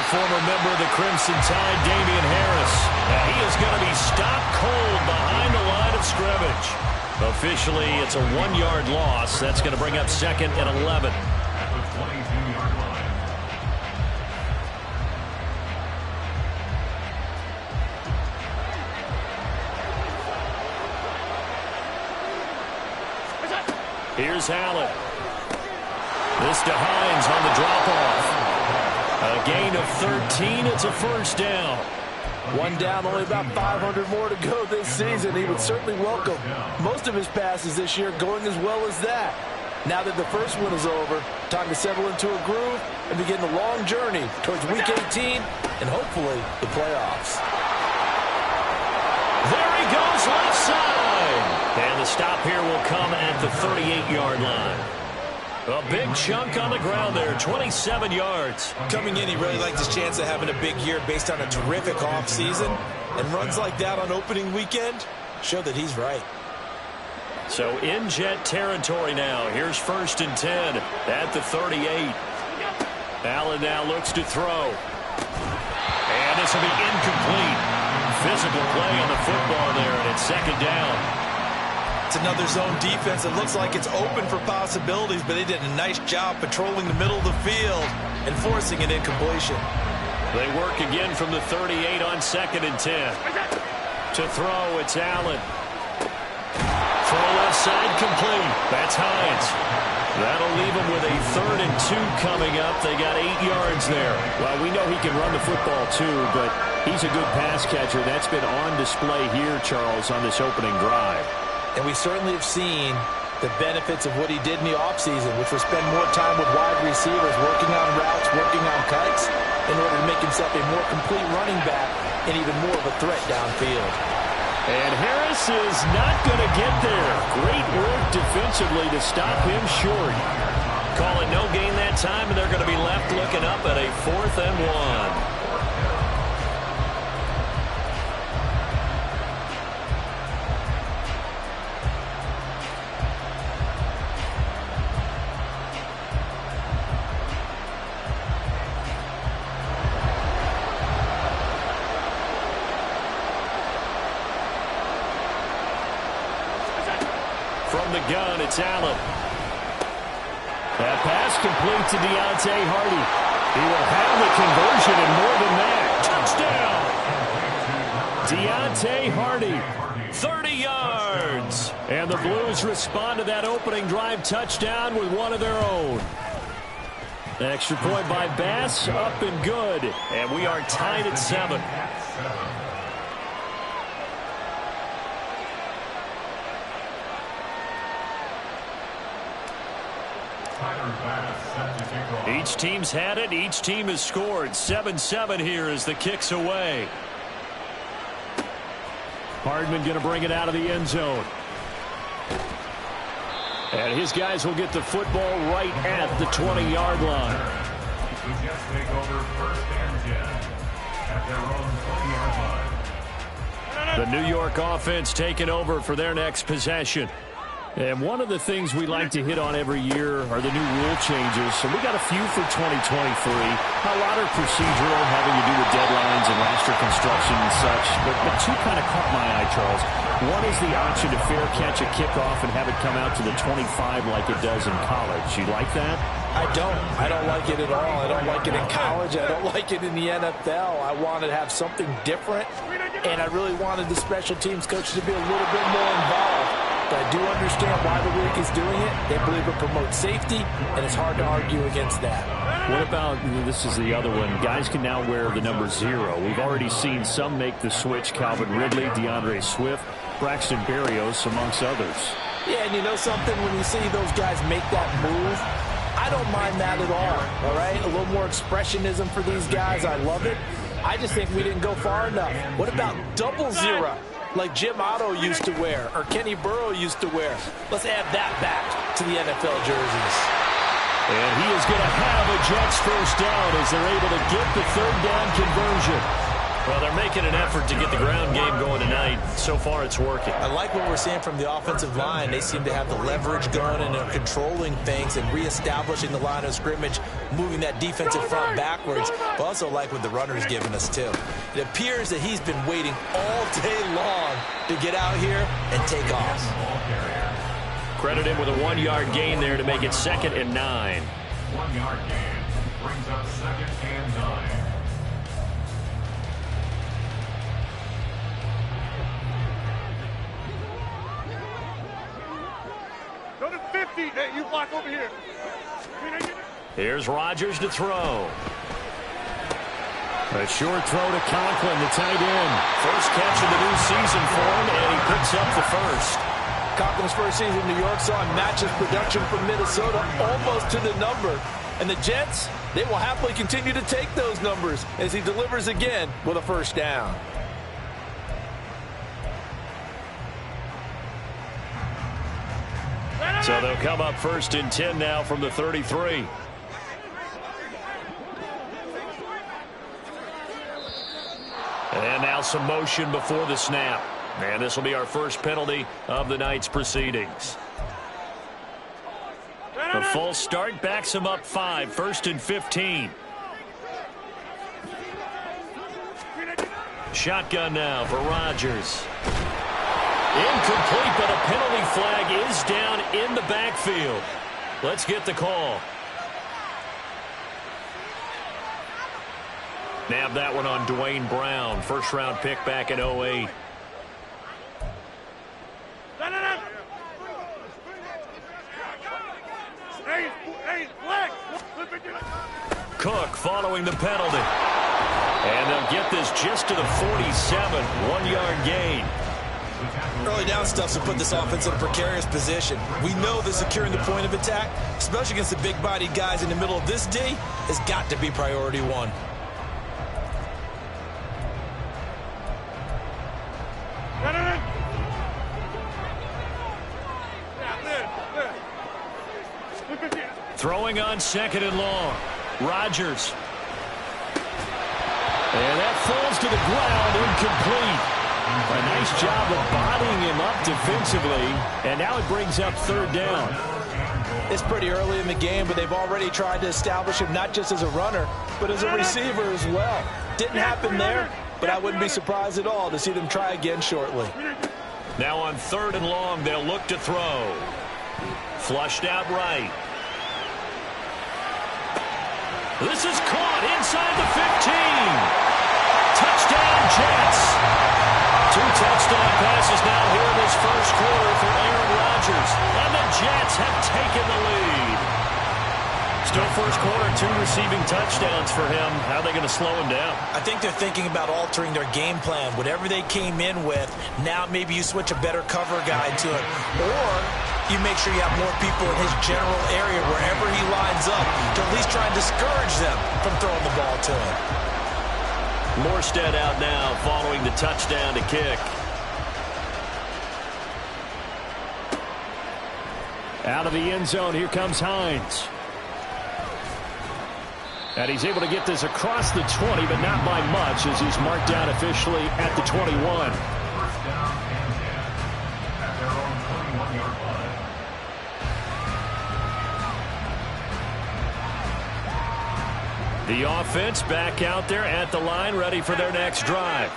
former member of the Crimson Tide, Damian Harris. And he is going to be stopped cold behind the line of scrimmage. Officially, it's a 1-yard loss. That's going to bring up second and 11. Here's Allen. This to Hines on the drop-off. A gain of 13. It's a first down. One down, only about 500 more to go this season. He would certainly welcome most of his passes this year going as well as that. Now that the first one is over, time to settle into a groove and begin the long journey towards Week 18 and hopefully the playoffs. There he goes, left side. And the stop here will come at the 38-yard line. A big chunk on the ground there, 27 yards. Coming in, he really liked his chance of having a big year based on a terrific offseason. And runs like that on opening weekend show that he's right. So in jet territory now. Here's first and 10 at the 38. Allen now looks to throw. And this will be incomplete. Physical play on the football there, and it's second down. It's another zone defense. It looks like it's open for possibilities, but they did a nice job patrolling the middle of the field and forcing an incompletion. They work again from the 38 on second and 10. To throw, it's Allen. Throw left side complete. That's Hines. That'll leave them with a 3rd and 2 coming up. They got 8 yards there. Well, we know he can run the football too, but he's a good pass catcher. That's been on display here, Charles, on this opening drive. And we certainly have seen the benefits of what he did in the offseason, which was spend more time with wide receivers, working on routes, working on cuts, in order to make himself a more complete running back and even more of a threat downfield. And Harris is not going to get there. Great work defensively to stop him short. Calling no gain that time, and they're going to be left looking up at a 4th and 1. From the gun, it's Allen. That pass complete to Deontay Hardy. He will have the conversion and more than that. Touchdown! Deontay Hardy, 30 yards. And the Blues respond to that opening drive touchdown with one of their own. Extra point by Bass, up and good. And we are tied at 7. Each team's had it. Each team has scored. 7-7 here as the kick's away. Hardman going to bring it out of the end zone. And his guys will get the football right at the 20-yard line. We just take over 1st and 10 at their own 20-yard line. The New York offense taking over for their next possession. And one of the things we like to hit on every year are the new rule changes. So we got a few for 2023. A lot are procedural, having to do with deadlines and roster construction and such. But two kind of caught my eye, Charles. One is the option to fair catch a kickoff and have it come out to the 25 like it does in college. You like that? I don't. I don't like it at all. I don't like it in college. I don't like it in the NFL. I want to have something different, and I really wanted the special teams coach to be a little bit more involved. But I do understand why the league is doing it. They believe it promotes safety, and it's hard to argue against that. What about, this is the other one, guys can now wear the number 0. We've already seen some make the switch. Calvin Ridley, DeAndre Swift, Braxton Berrios, amongst others. Yeah, and you know something? When you see those guys make that move, I don't mind that at all right? A little more expressionism for these guys. I love it. I just think we didn't go far enough. What about double 0? Like Jim Otto used to wear, or Kenny Burrow used to wear. Let's add that back to the NFL jerseys. And he is going to have a Jets first down as they're able to get the 3rd down conversion. Well, they're making an effort to get the ground game going tonight. So far, it's working. I like what we're seeing from the offensive line. They seem to have the leverage going, and they're controlling things and reestablishing the line of scrimmage, moving that defensive front backwards. But also like what the runner's giving us, too. It appears that he's been waiting all day long to get out here and take off. Credit him with a 1-yard gain there to make it 2nd and 9. 1-yard gain brings up 2nd and 9. Go to 50. Hey, you block over here. Here's Rodgers to throw. A short throw to Conklin, the tight end. First catch of the new season for him, and he picks up the first. Conklin's first season in New York saw him match his production from Minnesota almost to the number. And the Jets, they will happily continue to take those numbers as he delivers again with a first down. So they'll come up 1st and 10 now from the 33. And now some motion before the snap. And this will be our first penalty of the night's proceedings. A false start backs him up 5, 1st and 15. Shotgun now for Rodgers. Incomplete, but a penalty flag is down in the backfield. Let's get the call. Nab that one on Dwayne Brown, first-round pick back in 2008. Cook following the penalty. And they'll get this just to the 47, 1-yard gain. Early down stuff to put this offense in a precarious position. We know that securing the point of attack, especially against the big-bodied guys in the middle of this D, has got to be priority 1. Throwing on 2nd and long. Rodgers. And that falls to the ground, incomplete. A nice job of bodying him up defensively, and now it brings up 3rd down. It's pretty early in the game, but they've already tried to establish him not just as a runner, but as a receiver as well. Didn't happen there, but I wouldn't be surprised at all to see them try again shortly. Now on 3rd and long, they'll look to throw. Flushed out right. This is caught inside the 15. Touchdown, Jets. 2 touchdown passes now here in this first quarter for Aaron Rodgers. And the Jets have taken the lead. Still first quarter, 2 receiving touchdowns for him. How are they going to slow him down? I think they're thinking about altering their game plan. Whatever they came in with, now maybe you switch a better cover guy to it. Or you make sure you have more people in his general area wherever he lines up to at least try and discourage them from throwing the ball to him. Morstead out now following the touchdown to kick. Out of the end zone, here comes Hines. And he's able to get this across the 20, but not by much, as he's marked down officially at the 21. First down and 10 at their own 21-yard line. The offense back out there at the line, ready for their next drive.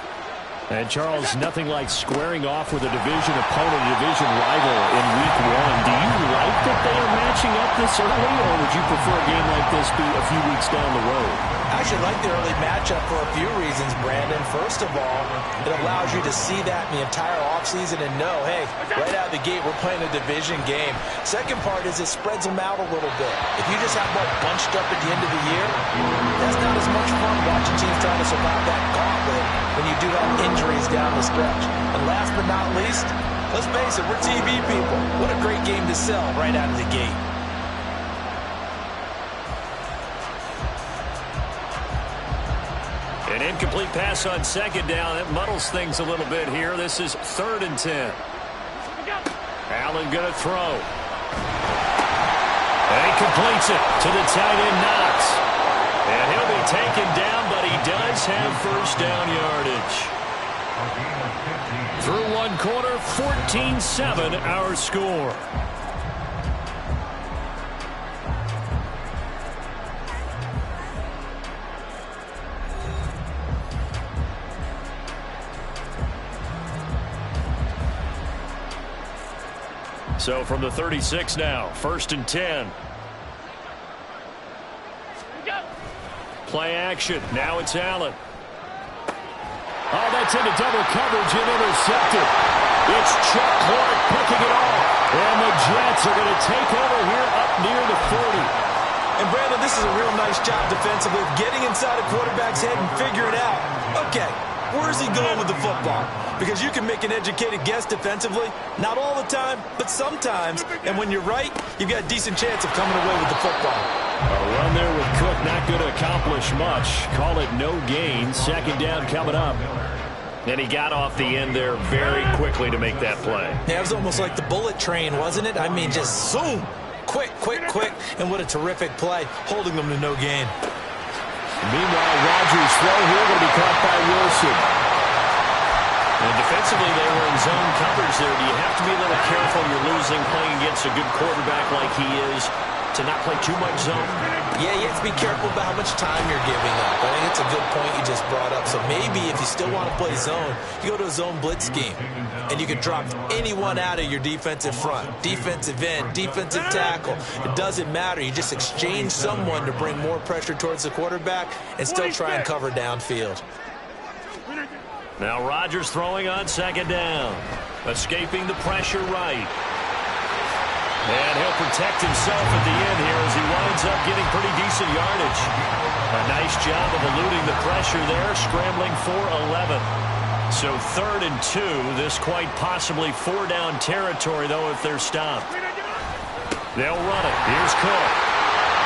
And, Charles, nothing like squaring off with a division opponent, a division rival in Week 1. Do you like that they are matching up this early, or would you prefer a game like this be a few weeks down the road? I actually like the early matchup for a few reasons, Brandon. First of all, it allows you to see that in the entire offseason and know, hey, right out of the gate, we're playing a division game. Second part is it spreads them out a little bit. If you just have them all bunched up at the end of the year, that's not as much fun watching teams trying to survive that gauntlet when you do have injuries down the stretch. And last but not least, let's face it, we're TV people. What a great game to sell right out of the gate. An incomplete pass on 2nd down. That muddles things a little bit here. This is 3rd and 10. Allen going to throw. And he completes it to the tight end, Knox. And he'll be taken down, but he does have first down yardage. Through one quarter, 14-7 our score. So from the 36 now, 1st and 10. Play action. Now it's Allen. Oh, that's into double coverage and intercepted. It's Chuck Clark picking it off. And the Jets are going to take over here up near the 40. And Brandon, this is a real nice job defensively, getting inside a quarterback's head and figuring out, okay, where's he going with the football? Because you can make an educated guess defensively, not all the time, but sometimes. And when you're right, you've got a decent chance of coming away with the football. A run there with Cook, not going to accomplish much. Call it no gain. Second down coming up. And he got off the end there very quickly to make that play. Yeah, it was almost like the bullet train, wasn't it? I mean, just zoom. Quick, quick, quick. And what a terrific play, holding them to no gain. Meanwhile, Rodgers' throw here going to be caught by Wilson. And defensively, they were in zone coverage there. Do you have to be a little careful? You're losing playing against a good quarterback like he is to not play too much zone? Yeah, you have to be careful about how much time you're giving up. I think it's a good point you just brought up. So maybe if you still want to play zone, you go to a zone blitz scheme. And you can drop anyone out of your defensive front. Defensive end, defensive tackle. It doesn't matter. You just exchange someone to bring more pressure towards the quarterback and still try and cover downfield. Now Rodgers throwing on second down. Escaping the pressure right. And he'll protect himself at the end here as he winds up getting pretty decent yardage. A nice job of eluding the pressure there, scrambling for 11. So 3rd and 2. This quite possibly 4-down territory, though, if they're stopped. They'll run it. Here's Cook.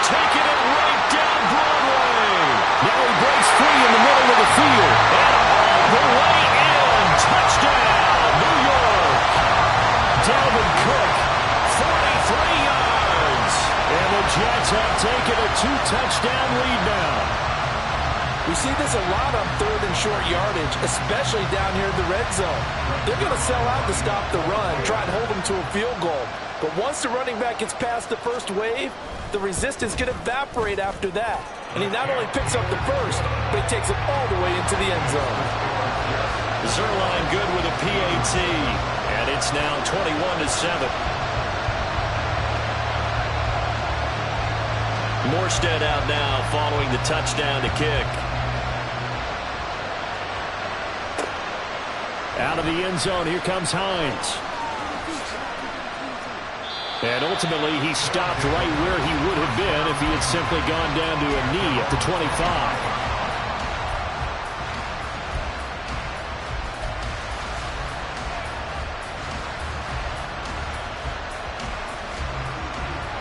Taking it right down Broadway. Now he breaks free in the middle of the field. And all the way in. Touchdown, New York. Dalvin Cook, 43 yards. And the Jets have taken a 2-touchdown lead now. We see this a lot on 3rd and short yardage, especially down here in the red zone. They're going to sell out to stop the run, try and hold them to a field goal. But once the running back gets past the first wave, the resistance can evaporate after that. And he not only picks up the first, but he takes it all the way into the end zone. Zerline good with a PAT. And it's now 21-7. Morstead out now following the touchdown to kick. Out of the end zone, here comes Hines. And ultimately, he stopped right where he would have been if he had simply gone down to a knee at the 25.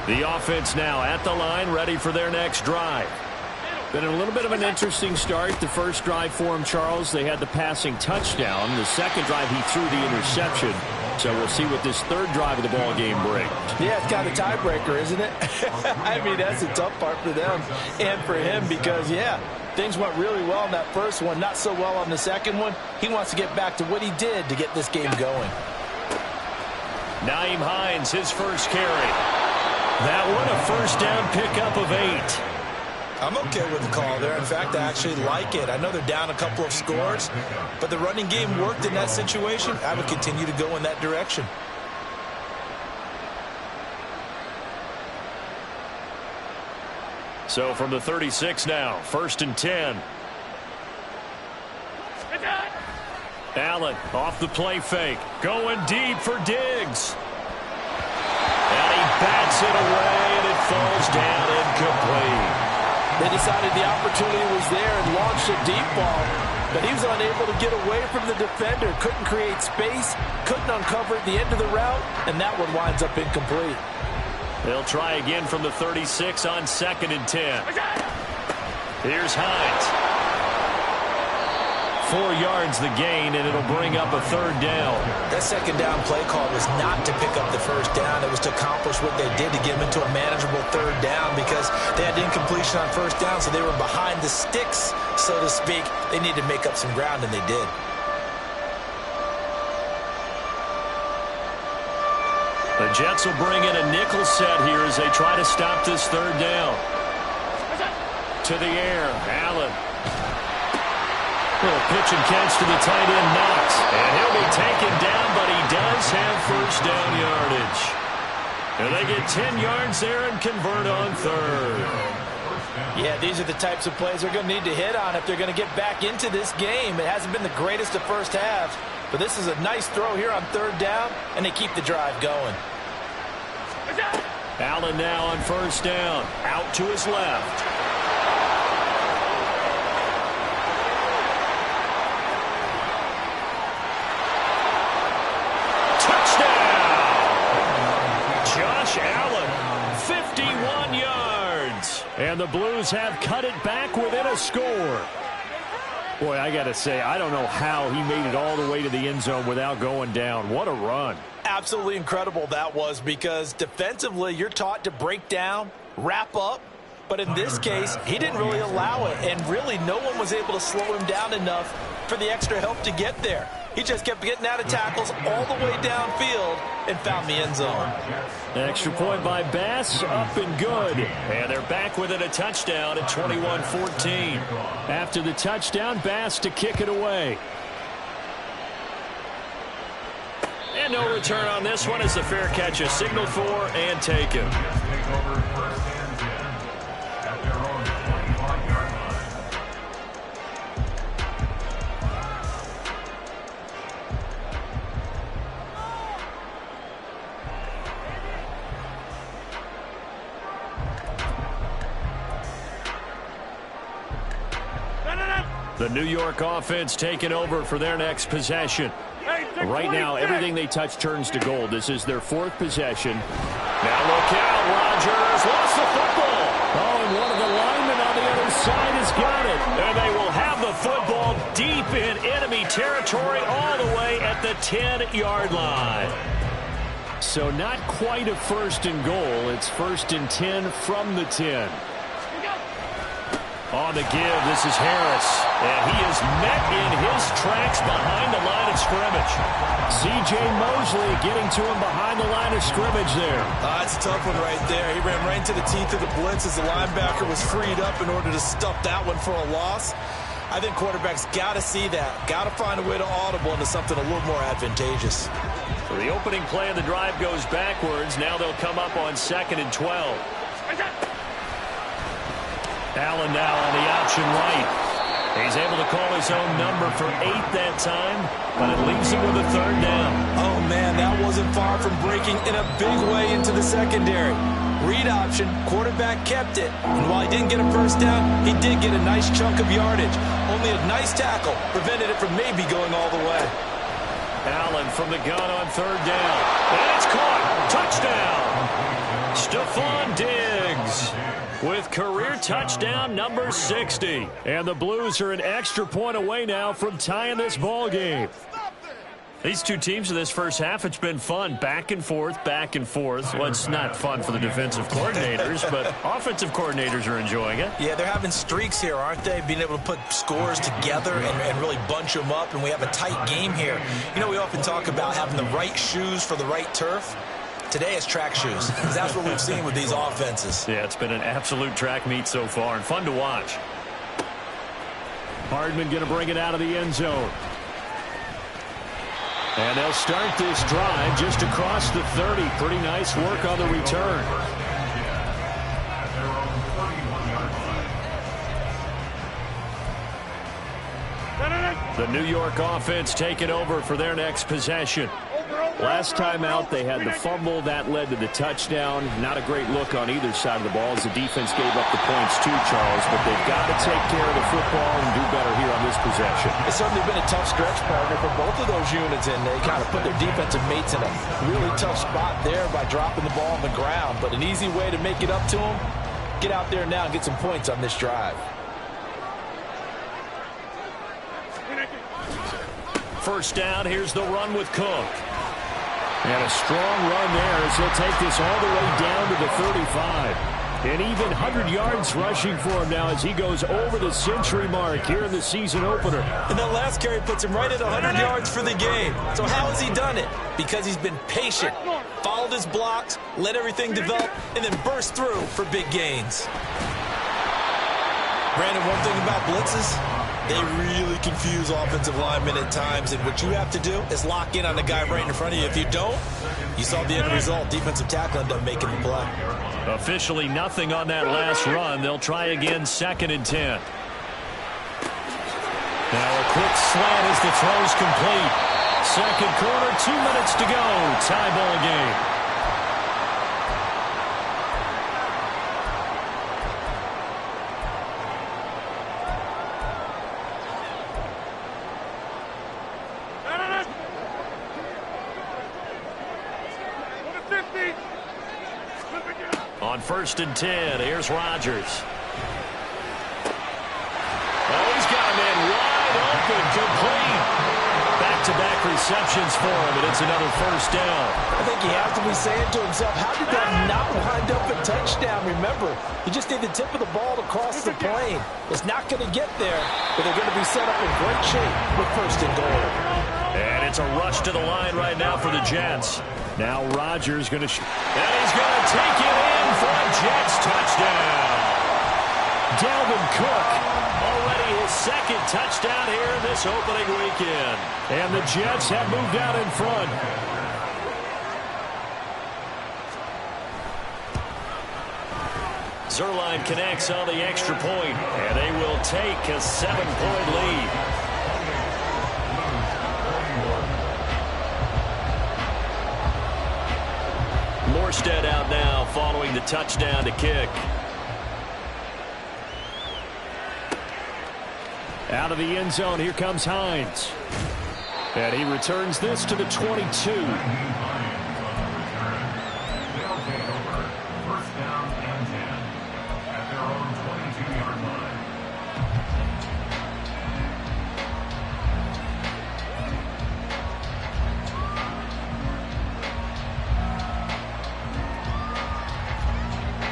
The offense now at the line, ready for their next drive. Been a little bit of an interesting start. The first drive for him, Charles, they had the passing touchdown. The second drive, he threw the interception. So we'll see what this third drive of the ball game brings. Yeah, it's kind of a tiebreaker, isn't it? I mean, that's a tough part for them and for him because, yeah, things went really well in that first one, not so well on the second one. He wants to get back to what he did to get this game going. Nyheim Hines, his first carry. That one, a first down pickup of 8. I'm okay with the call there. In fact, I actually like it. I know they're down a couple of scores, but the running game worked in that situation. I would continue to go in that direction. So from the 36 now, 1st and 10. Allen off the play fake. Going deep for Diggs. And he bats it away, and it falls down incomplete. They decided the opportunity was there and launched a deep ball, but he was unable to get away from the defender, couldn't create space, couldn't uncover the end of the route, and that one winds up incomplete. They'll try again from the 36 on 2nd and 10. Here's Hines. 4 yards the gain, and it'll bring up a 3rd down. That second down play call was not to pick up the first down. It was to accomplish what they did to get him into a manageable third down because they had incompletion on first down, so they were behind the sticks, so to speak. They needed to make up some ground, and they did. The Jets will bring in a nickel set here as they try to stop this third down. To the air, Allen. Little pitch and catch to the tight end, Knox. And he'll be taken down, but he does have first down yardage. And they get 10 yards there and convert on third. Yeah, these are the types of plays they're going to need to hit on if they're going to get back into this game. It hasn't been the greatest of first halves, but this is a nice throw here on third down, and they keep the drive going. Allen now on first down, out to his left. Allen, 51 yards. And the Blues have cut it back within a score. Boy, I got to say, I don't know how he made it all the way to the end zone without going down. What a run. Absolutely incredible that was, because defensively you're taught to break down, wrap up. But in this case, he didn't really allow it, and really no one was able to slow him down enough for the extra help to get there. He just kept getting out of tackles all the way downfield and found the end zone. An extra point by Bass, up and good. And they're back within a touchdown at 21-14. After the touchdown, Bass to kick it away. And no return on this one as the fair catch is signaled for and taken. The New York offense taking over for their next possession. Right now, everything they touch turns to gold. This is their fourth possession. Now look out, Rodgers lost the football. Oh, and one of the linemen on the other side has got it. And they will have the football deep in enemy territory all the way at the 10-yard line. So not quite a first and goal. It's first and 10 from the 10. On the give, this is Harris. And he is met in his tracks behind the line of scrimmage. C.J. Mosley getting to him behind the line of scrimmage there. That's a tough one right there. He ran right into the teeth of the blitz as the linebacker was freed up in order to stuff that one for a loss. I think quarterbacks got to see that. Got to find a way to audible into something a little more advantageous. So the opening play of the drive goes backwards. Now they'll come up on 2nd and 12. Allen now on the option right. He's able to call his own number for 8 that time, but it leaves him with a third down. Oh, man, that wasn't far from breaking in a big way into the secondary. Read option, quarterback kept it, and while he didn't get a first down, he did get a nice chunk of yardage. Only a nice tackle prevented it from maybe going all the way. Allen from the gun on third down. And it's caught. Touchdown. Stephon Diggs with career touchdown number 60. And the Blues are an extra point away now from tying this ball game. These two teams in this first half, it's been fun. Back and forth, back and forth. Well, it's not fun for the defensive coordinators, but offensive coordinators are enjoying it. Yeah, they're having streaks here, aren't they? Being able to put scores together and really bunch them up, and we have a tight game here. You know, we often talk about having the right shoes for the right turf. Today it's track shoes. That's what we've seen with these offenses. Yeah, it's been an absolute track meet so far and fun to watch. Hardman going to bring it out of the end zone. And they'll start this drive just across the 30. Pretty nice work on the return. The New York offense taking over for their next possession. Last time out, they had the fumble. That led to the touchdown. Not a great look on either side of the ball as the defense gave up the points too, Charles. But they've got to take care of the football and do better here on this possession. It's certainly been a tough stretch, partner, for both of those units, and they kind of put their defensive mates in a really tough spot there by dropping the ball on the ground. But an easy way to make it up to them, get out there now and get some points on this drive. First down, here's the run with Cook. And a strong run there as he'll take this all the way down to the 35. And even 100 yards rushing for him now as he goes over the century mark here in the season opener. And that last carry puts him right at 100 yards for the game. So how has he done it? Because he's been patient, followed his blocks, let everything develop, and then burst through for big gains. Brandon, one thing about blitzes, they really confuse offensive linemen at times, and what you have to do is lock in on the guy right in front of you. If you don't, you saw the end result. Defensive tackle ended up making the play. Officially nothing on that last run. They'll try again, 2nd and 10. Now a quick slant as the throw's complete. Second quarter, 2 minutes to go. Tie ball game. On 1st and 10, here's Rodgers. Oh, he's got a man wide open, complete. Back-to-back receptions for him, and it's another 1st down. I think he has to be saying to himself, how did that not wind up a touchdown? Remember, you just need the tip of the ball to cross the plane. It's not going to get there, but they're going to be set up in great shape with 1st and goal. And it's a rush to the line right now for the Jets. Now Rodgers going to shoot. And he's going to take it in for a Jets touchdown. Dalvin Cook, already his 2nd touchdown here in this opening weekend. And the Jets have moved out in front. Zerline connects on the extra point, and they will take a 7-point lead. Morstead out now following the touchdown to kick. Out of the end zone, here comes Hines. And he returns this to the 22.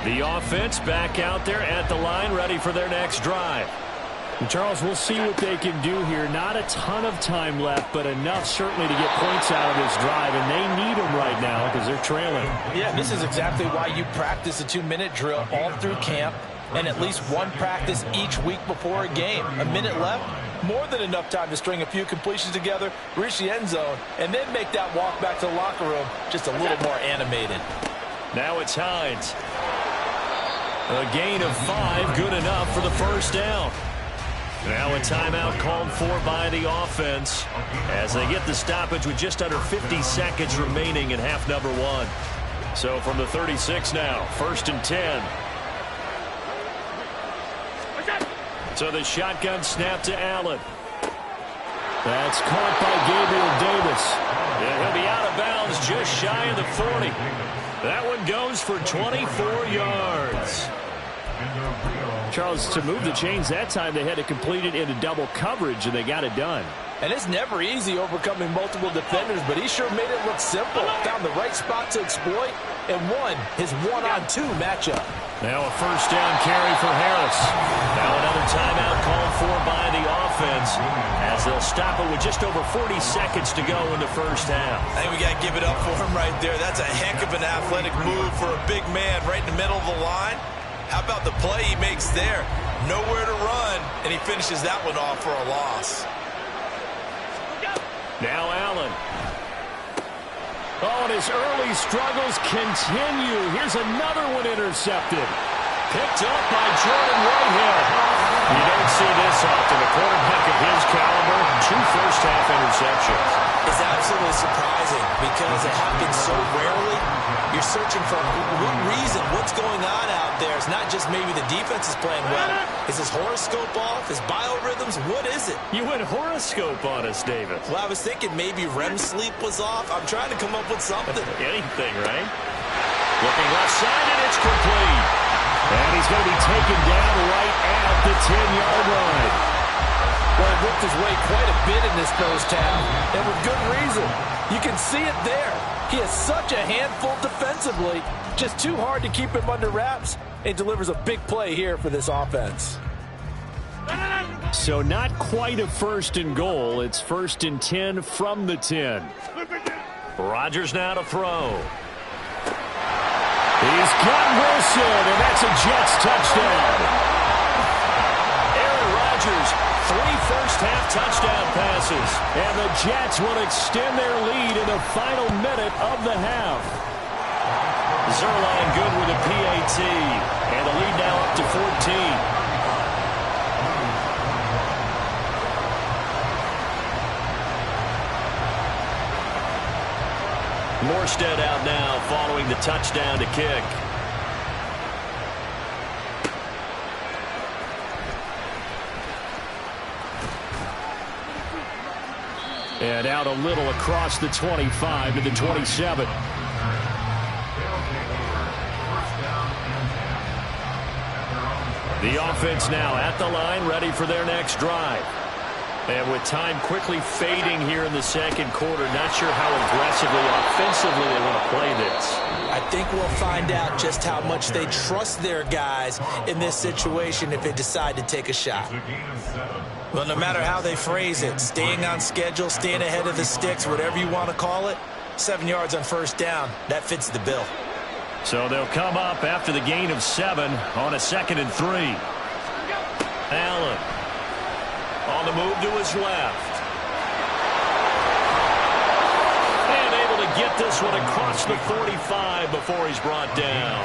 The offense back out there at the line, ready for their next drive. And Charles, we'll see what they can do here. Not a ton of time left, but enough certainly to get points out of this drive, and they need them right now because they're trailing. Yeah, this is exactly why you practice a 2-minute drill all through camp and at least one practice each week before a game. A minute left, more than enough time to string a few completions together, reach the end zone, and then make that walk back to the locker room just a little more animated. Now it's Hines. A gain of 5, good enough for the 1st down. Now a timeout called for by the offense as they get the stoppage with just under 50 seconds remaining in half number 1. So from the 36 now, 1st and 10. So the shotgun snap to Allen. That's caught by Gabriel Davis. And he'll be out of bounds just shy of the 40. That one goes for 24 yards. Charles, to move the chains that time, they had to complete it into double coverage, and they got it done. And it's never easy overcoming multiple defenders, but he sure made it look simple. Found the right spot to exploit and won his 1-on-2 matchup. Now a 1st down carry for Harris. Now another timeout called for by the offense as they'll stop it with just over 40 seconds to go in the 1st half. I think we got to give it up for him right there. That's a heck of an athletic move for a big man right in the middle of the line. How about the play he makes there? Nowhere to run, and he finishes that one off for a loss. Now Allen. Oh, and his early struggles continue. Here's another one intercepted. Picked up by Jordan Whitehead. You don't see this often. A quarterback of his caliber, 2 first-half interceptions. It's absolutely surprising because it happens so rarely. You're searching for what reason, what's going on out there. It's not just maybe the defense is playing well. Is his horoscope off? His biorhythms? What is it? You went horoscope on us, David. Well, I was thinking maybe REM sleep was off. I'm trying to come up with something. Anything, right? Looking left side, and it's complete. And he's going to be taken down right at the 10-yard line. Well, he worked his way quite a bit in this first half, and with good reason. You can see it there. He is such a handful defensively. Just too hard to keep him under wraps. He delivers a big play here for this offense. So not quite a 1st and goal. It's 1st and 10 from the 10. Rodgers now to throw. He's got Wilson, and that's a Jets touchdown. Aaron Rodgers, 3 first-half touchdown passes. And the Jets will extend their lead in the final minute of the half. Zerline good with a PAT. And the lead now up to 14. Morstead out now following the touchdown to kick. And out a little across the 25 to the 27. The offense now at the line, ready for their next drive. And with time quickly fading here in the second quarter, not sure how aggressively, offensively they want to play this. I think we'll find out just how much they trust their guys in this situation if they decide to take a shot. Well, no matter how they phrase it, staying on schedule, staying ahead of the sticks, whatever you want to call it, 7 yards on first down, that fits the bill. So they'll come up after the gain of 7 on a 2nd and 3. Allen. On the move to his left. And able to get this one across the 45 before he's brought down.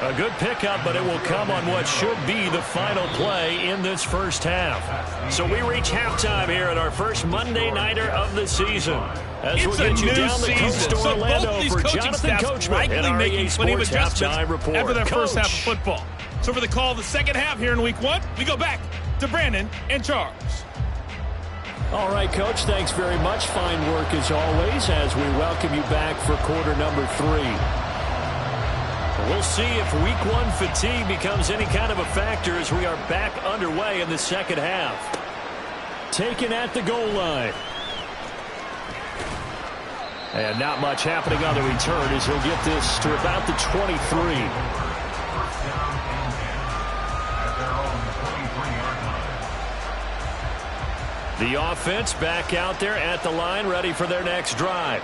A good pickup, but it will come on what should be the final play in this first half. So we reach halftime here at our first Monday Nighter of the season. As we'll get you down the coast to Orlando for Jonathan Coachman and our EA Sports Halftime Report. After their first half of football. So for the call of the second half here in week 1, we go back to Brandon and Charles. All right, Coach, thanks very much. Fine work as always as we welcome you back for quarter number 3. We'll see if week 1 fatigue becomes any kind of a factor as we are back underway in the second half. Taken at the goal line. And not much happening on the return as he'll get this to about the 23. The offense back out there at the line, ready for their next drive.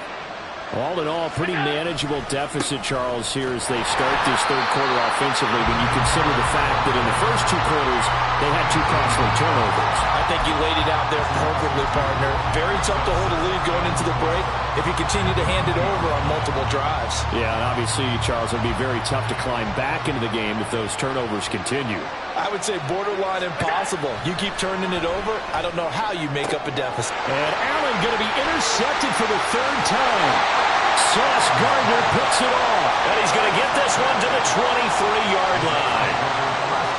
All in all, pretty manageable deficit, Charles, here as they start this third quarter offensively when you consider the fact that in the first 2 quarters, they had 2 costly turnovers. I think you laid it out there perfectly, partner. Very tough to hold a lead going into the break if you continue to hand it over on multiple drives. Yeah, and obviously, Charles, it would be very tough to climb back into the game if those turnovers continue. I would say borderline impossible. You keep turning it over, I don't know how you make up a deficit. And Allen going to be intercepted for the 3rd time. Sauce Gardner picks it off. And he's going to get this one to the 23-yard line.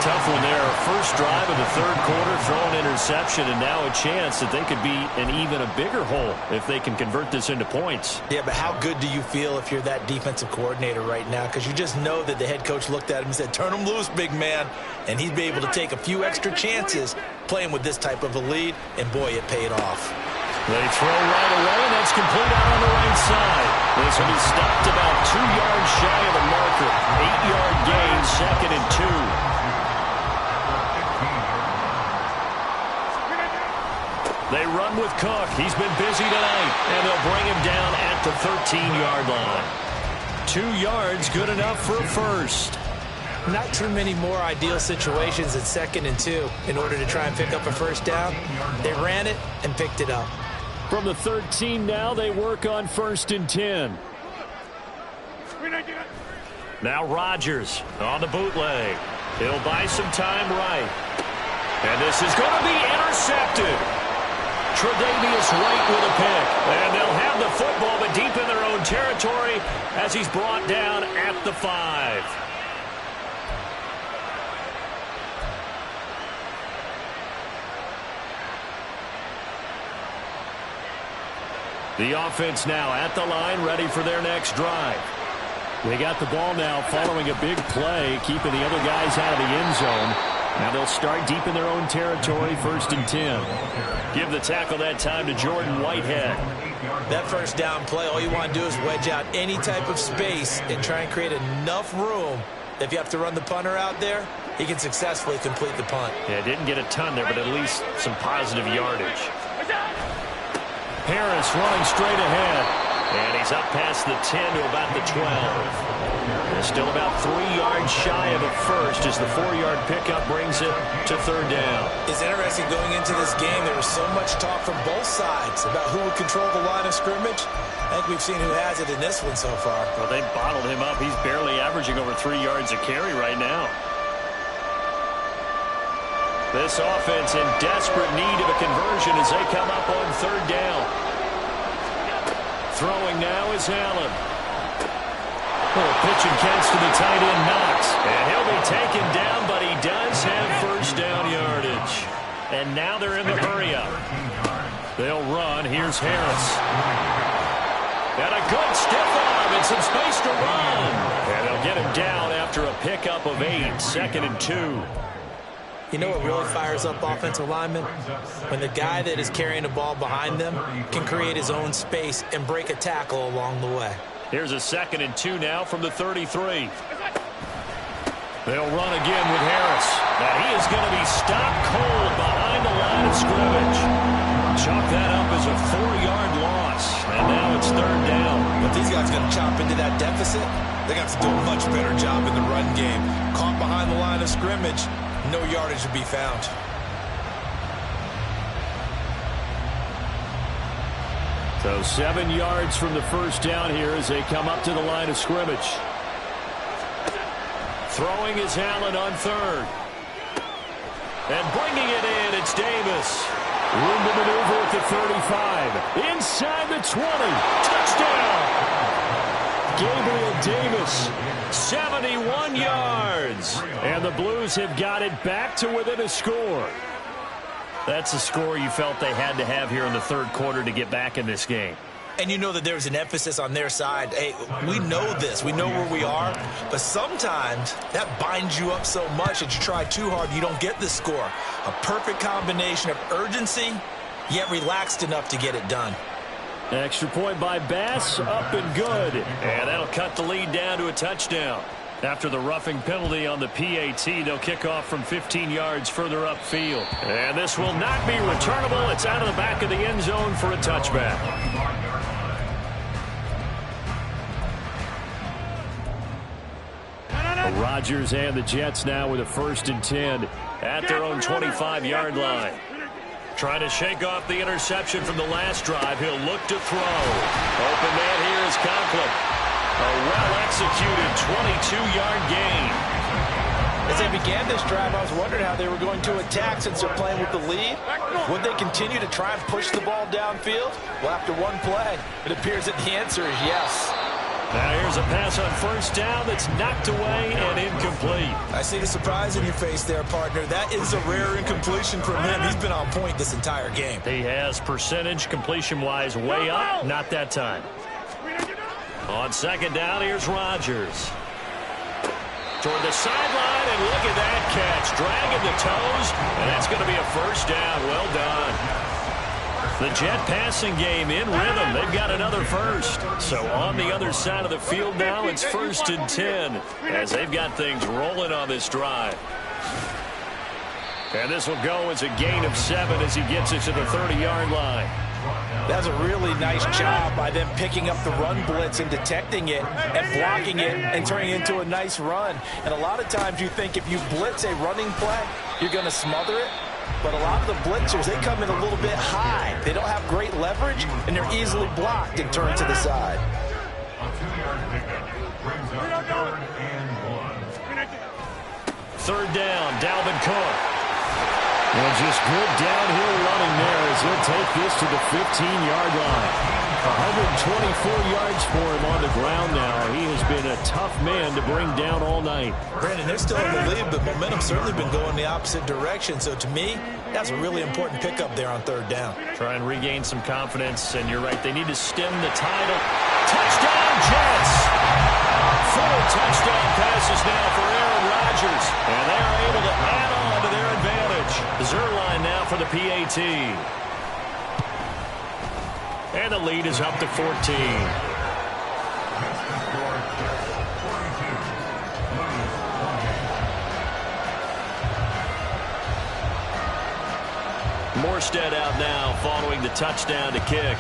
Tough one there. First drive of the third quarter, throwing interception, and now a chance that they could be in even a bigger hole if they can convert this into points. Yeah, but how good do you feel if you're that defensive coordinator right now? Because you just know that the head coach looked at him and said, turn him loose, big man. And he'd be able to take a few extra chances playing with this type of a lead, and boy, it paid off. They throw right away, and that's complete out on the right side. This will be stopped about 2 yards shy of the marker. 8-yard gain, 2nd and 2. They run with Cook. He's been busy tonight, and they'll bring him down at the 13-yard line. 2 yards, good enough for a first. Not too many more ideal situations at 2nd and 2 in order to try and pick up a first down. They ran it and picked it up. From the 13 now, they work on 1st and 10. Now Rodgers on the bootleg. He'll buy some time right. And this is going to be intercepted. Tre'Davious White with a pick. And they'll have the football, but deep in their own territory as he's brought down at the 5. The offense now at the line, ready for their next drive. They got the ball now following a big play, keeping the other guys out of the end zone. Now they'll start deep in their own territory, 1st and 10. Give the tackle that time to Jordan Whitehead. That first down play, all you want to do is wedge out any type of space and try and create enough room. If you have to run the punter out there, he can successfully complete the punt. Yeah, didn't get a ton there, but at least some positive yardage. Harris running straight ahead. And he's up past the 10 to about the 12. And still about 3 yards shy of a first as the 4-yard pickup brings it to 3rd down. It's interesting going into this game. There was so much talk from both sides about who would control the line of scrimmage. I think we've seen who has it in this one so far. Well, they bottled him up. He's barely averaging over 3 yards a carry right now. This offense in desperate need of a conversion as they come up on 3rd down. Throwing now is Allen. Pitch and catch to the tight end, Knox. And he'll be taken down, but he does have 1st down yardage. And now they're in the hurry-up. They'll run. Here's Harris. Got a good stiff arm and some space to run. And they'll get him down after a pickup of 8. 2nd and 2. You know what really fires up offensive linemen? When the guy that is carrying the ball behind them can create his own space and break a tackle along the way. Here's a 2nd and 2 now from the 33. They'll run again with Harris. Now he is going to be stopped cold behind the line of scrimmage. Chalk that up as a 4-yard loss. And now it's 3rd down. If these guys are going to chop into that deficit, they got to do a much better job in the run game. Caught behind the line of scrimmage, no yardage to be found. So 7 yards from the 1st down here as they come up to the line of scrimmage. Throwing is Allen on 3rd. And bringing it in, it's Davis. Room to maneuver at the 35. Inside the 20. Touchdown! Gabriel Davis, 71 yards. And the Blues have got it back to within a score. That's a score you felt they had to have here in the 3rd quarter to get back in this game. And you know that there's an emphasis on their side. Hey, we know this. We know where we are. But sometimes that binds you up so much that you try too hard, you don't get the score. A perfect combination of urgency, yet relaxed enough to get it done. Extra point by Bass, up and good. And that'll cut the lead down to a touchdown. After the roughing penalty on the PAT, they'll kick off from 15 yards further upfield. And this will not be returnable. It's out of the back of the end zone for a touchback. Rodgers and the Jets now with a 1st and 10 at their own 25-yard line. Trying to shake off the interception from the last drive. He'll look to throw. Open man here is Conklin. A well-executed 22-yard gain. As they began this drive, I was wondering how they were going to attack since they're playing with the lead. Would they continue to try and push the ball downfield? Well, after one play, it appears that the answer is yes. Now here's a pass on 1st down that's knocked away and incomplete. I see the surprise in your face there, partner. That is a rare incompletion from him. He's been on point this entire game. He has percentage completion-wise way up. Not that time. On 2nd down, here's Rodgers. Toward the sideline, and look at that catch. Dragging the toes, and that's going to be a 1st down. Well done. The Jet passing game in rhythm. They've got another 1st. So on the other side of the field now, it's 1st and 10 as they've got things rolling on this drive. And this will go as a gain of 7 as he gets it to the 30-yard line. That's a really nice job by them picking up the run blitz and detecting it and blocking it and turning it into a nice run. And a lot of times you think if you blitz a running play, you're going to smother it. But a lot of the blitzers, they come in a little bit high. They don't have great leverage, and they're easily blocked and turned to the side. Third down, Dalvin Cook. And just good downhill running there as he'll take this to the 15-yard line. 124 yards for him on the ground now. He has been a tough man to bring down all night. Brandon, they're still in the lead, but momentum's certainly been going the opposite direction. So to me, that's a really important pickup there on 3rd down. Try and regain some confidence, and you're right. They need to stem the tide. Touchdown, Jets! 4 touchdown passes now for Aaron Rodgers. And they are able to add on to Zerline now for the PAT. And the lead is up to 14. Morstead out now following the touchdown to kick.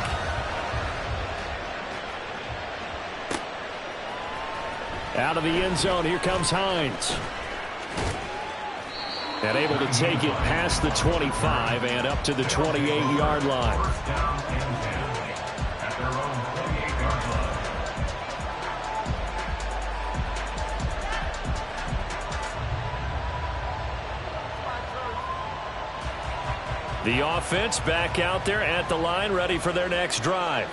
Out of the end zone, here comes Hines. And able to take it past the 25 and up to the 28-yard line. The offense back out there at the line, ready for their next drive.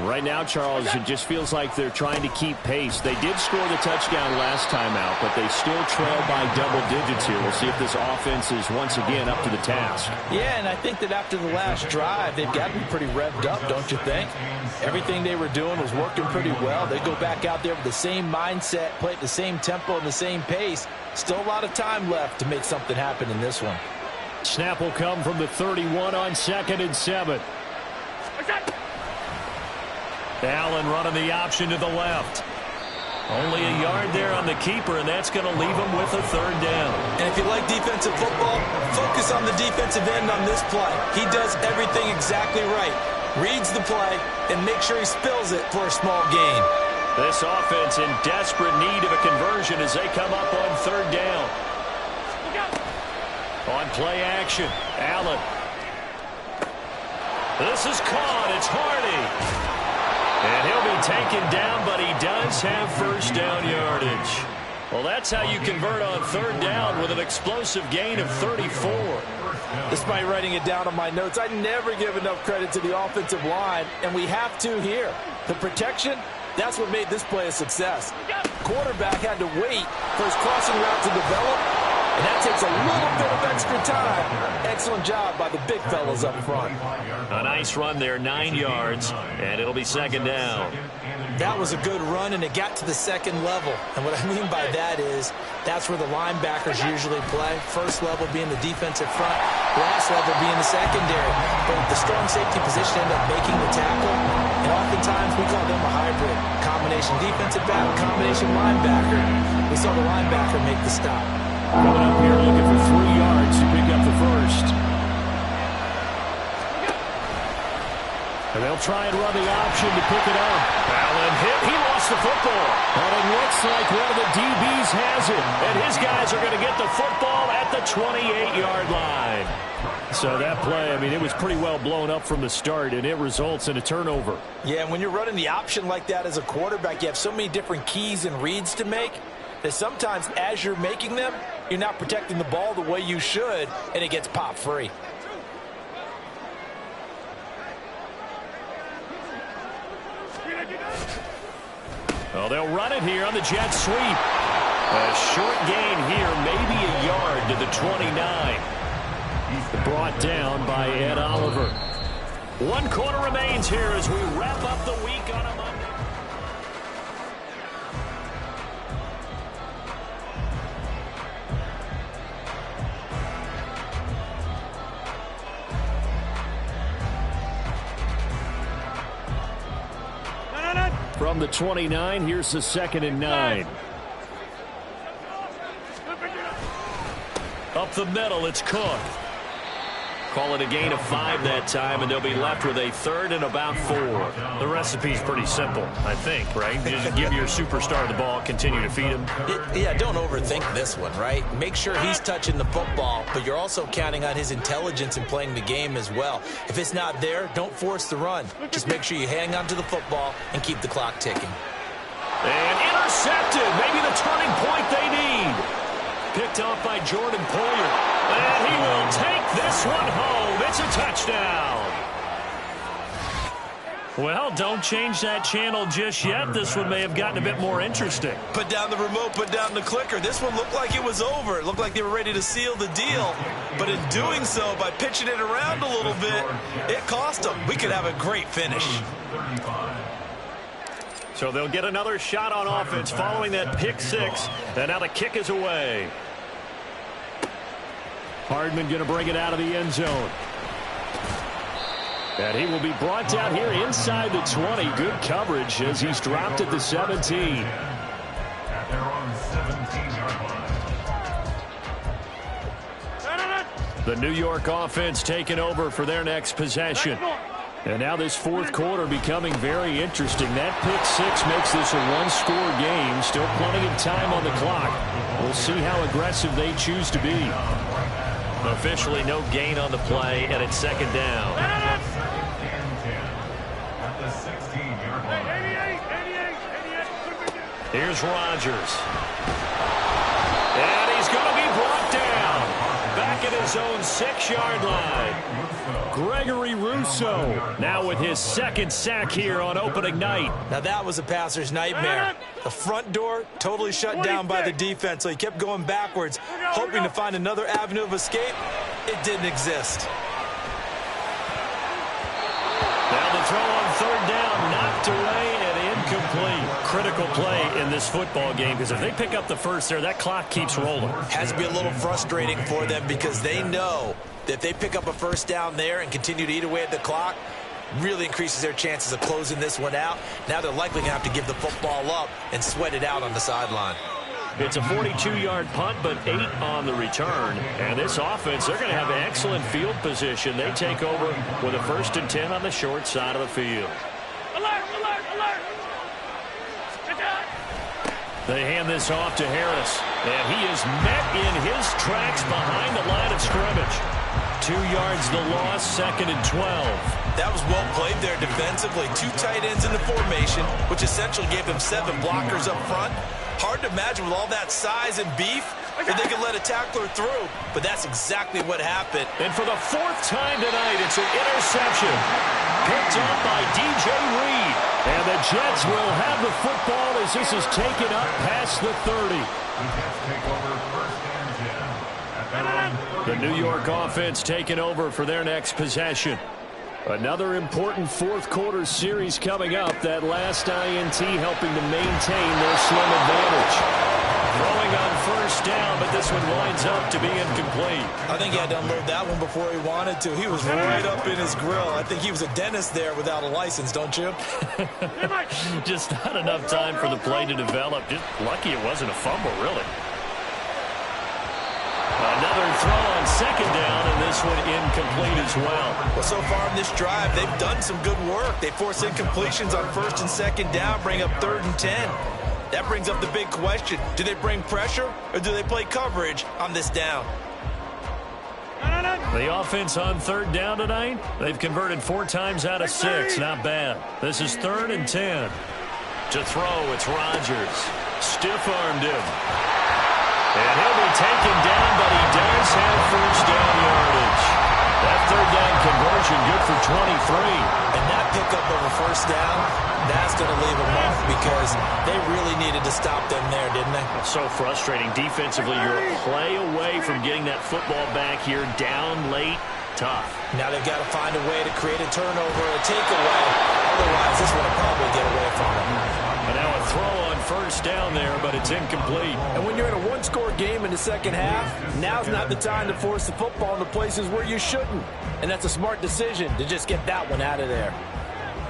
Right now, Charles, it just feels like they're trying to keep pace. They did score the touchdown last time out, but they still trail by double digits here. We'll see if this offense is once again up to the task. Yeah, and I think that after the last drive, they've got to be pretty revved up, don't you think? Everything they were doing was working pretty well. They go back out there with the same mindset, play at the same tempo and the same pace. Still a lot of time left to make something happen in this one. Snap will come from the 31 on 2nd and 7. Allen running the option to the left. Only a yard there on the keeper, and that's going to leave him with a 3rd down. And if you like defensive football, focus on the defensive end on this play. He does everything exactly right. Reads the play and make sure he spills it for a small gain. This offense in desperate need of a conversion as they come up on 3rd down. On play action, Allen. This is caught. It's Hardy. And he'll be taken down, but he does have 1st down yardage. Well, that's how you convert on 3rd down with an explosive gain of 34. Despite writing it down on my notes, I never give enough credit to the offensive line, and we have to here. The protection, that's what made this play a success. Quarterback had to wait for his crossing route to develop, and that takes a little bit of extra time. Excellent job by the big fellas up front. A nice run there, 9 yards, and it'll be 2nd down. That was a good run, and it got to the 2nd level. And what I mean by that is that's where the linebackers usually play. First level being the defensive front, last level being the secondary. But the strong safety position ended up making the tackle, and oftentimes we call them a hybrid. Combination defensive back, combination linebacker. We saw the linebacker make the stop. Coming up here looking for 3 yards to pick up the 1st. And they'll try and run the option to pick it up. Allen hit. He lost the football. And it looks like one of the DBs has it. And his guys are going to get the football at the 28-yard line. So that play, I mean, it was pretty well blown up from the start, and it results in a turnover. Yeah, and when you're running the option like that as a quarterback, you have so many different keys and reads to make that sometimes as you're making them, you're not protecting the ball the way you should, and it gets popped free. Well, they'll run it here on the jet sweep. A short gain here, maybe a yard to the 29. Brought down by Ed Oliver. 1 quarter remains here as we wrap up the week on a Monday. From the 29, here's the 2nd and 9. Up the middle, it's Cook. Call it a gain of 5 that time, and they'll be left with a 3rd and about 4. The recipe's pretty simple, I think, right? You just give your superstar the ball, continue to feed him. Yeah, don't overthink this one, right? Make sure he's touching the football, but you're also counting on his intelligence in playing the game as well. If it's not there, don't force the run. Just make sure you hang on to the football and keep the clock ticking. And intercepted, maybe the turning point they need. Picked off by Jordan Poyer. And he will take this one home. It's a touchdown. Well, don't change that channel just yet. This one may have gotten a bit more interesting. Put down the remote, put down the clicker. This one looked like it was over. It looked like they were ready to seal the deal. But in doing so, by pitching it around a little bit, it cost them. We could have a great finish. So they'll get another shot on offense following that pick 6. And now the kick is away. Hardman going to bring it out of the end zone. And he will be brought down here inside the 20. Good coverage as he's dropped at the 17. At their own 17-yard line. The New York offense taking over for their next possession. And now this fourth quarter becoming very interesting. That pick six makes this a one-score game. Still plenty of time on the clock. We'll see how aggressive they choose to be. Officially no gain on the play, and it's second down. At the 16-yard line. Here's Rodgers. And he's going to be brought down. Back at his own 6-yard line. Gregory Rousseau now with his second sack here on opening night. Now that was a passer's nightmare. The front door totally shut down by the defense, so he kept going backwards, hoping to find another avenue of escape. It didn't exist. Now the throw on third down, knocked away and incomplete. Critical play in this football game, because if they pick up the first there, that clock keeps rolling. Has to be a little frustrating for them because they know that if they pick up a first down there and continue to eat away at the clock, really increases their chances of closing this one out. Now they're likely going to have to give the football up and sweat it out on the sideline. It's a 42-yard punt, but 8 on the return. And this offense, they're going to have excellent field position. They take over with a 1st and 10 on the short side of the field. Alert, alert, alert. They hand this off to Harris, and he is met in his tracks behind the line of scrimmage. 2 yards the loss, 2nd and 12. That was well played there defensively. 2 tight ends in the formation, which essentially gave them 7 blockers up front. Hard to imagine with all that size and beef that they could let a tackler through, but that's exactly what happened. And for the 4th time tonight, it's an interception. Picked up by DJ Reed. And the Jets will have the football as this is taken up past the 30. The New York offense taking over for their next possession. Another important fourth quarter series coming up. That last INT helping to maintain their slim advantage. Throwing on first down, but this one winds up to be incomplete. I think he had to unload that one before he wanted to. He was right up in his grill. I think he was a dentist there without a license, don't you? Just not enough time for the play to develop. Just lucky it wasn't a fumble, really. Another throw on second down, and this one incomplete as well. Well, so far in this drive, they've done some good work. They force incompletions on 1st and 2nd down, bring up 3rd and 10. That brings up the big question. Do they bring pressure, or do they play coverage on this down? The offense on 3rd down tonight, they've converted 4 times out of 6. Not bad. This is 3rd and 10. To throw, it's Rodgers. Stiff-armed him. And he'll be taken down, but he does have first down yardage. That 3rd down conversion good for 23. And that pickup of a first down, that's going to leave a mark because they really needed to stop them there, didn't they? It's so frustrating. Defensively, you're a play away from getting that football back here down late. Tough. Now they've got to find a way to create a turnover, a takeaway. Otherwise, this one will probably get away from them. And now a throw on first down there, but it's incomplete. And when you're in a one-score game in the second half, now's not the time to force the football into places where you shouldn't. And that's a smart decision to just get that one out of there.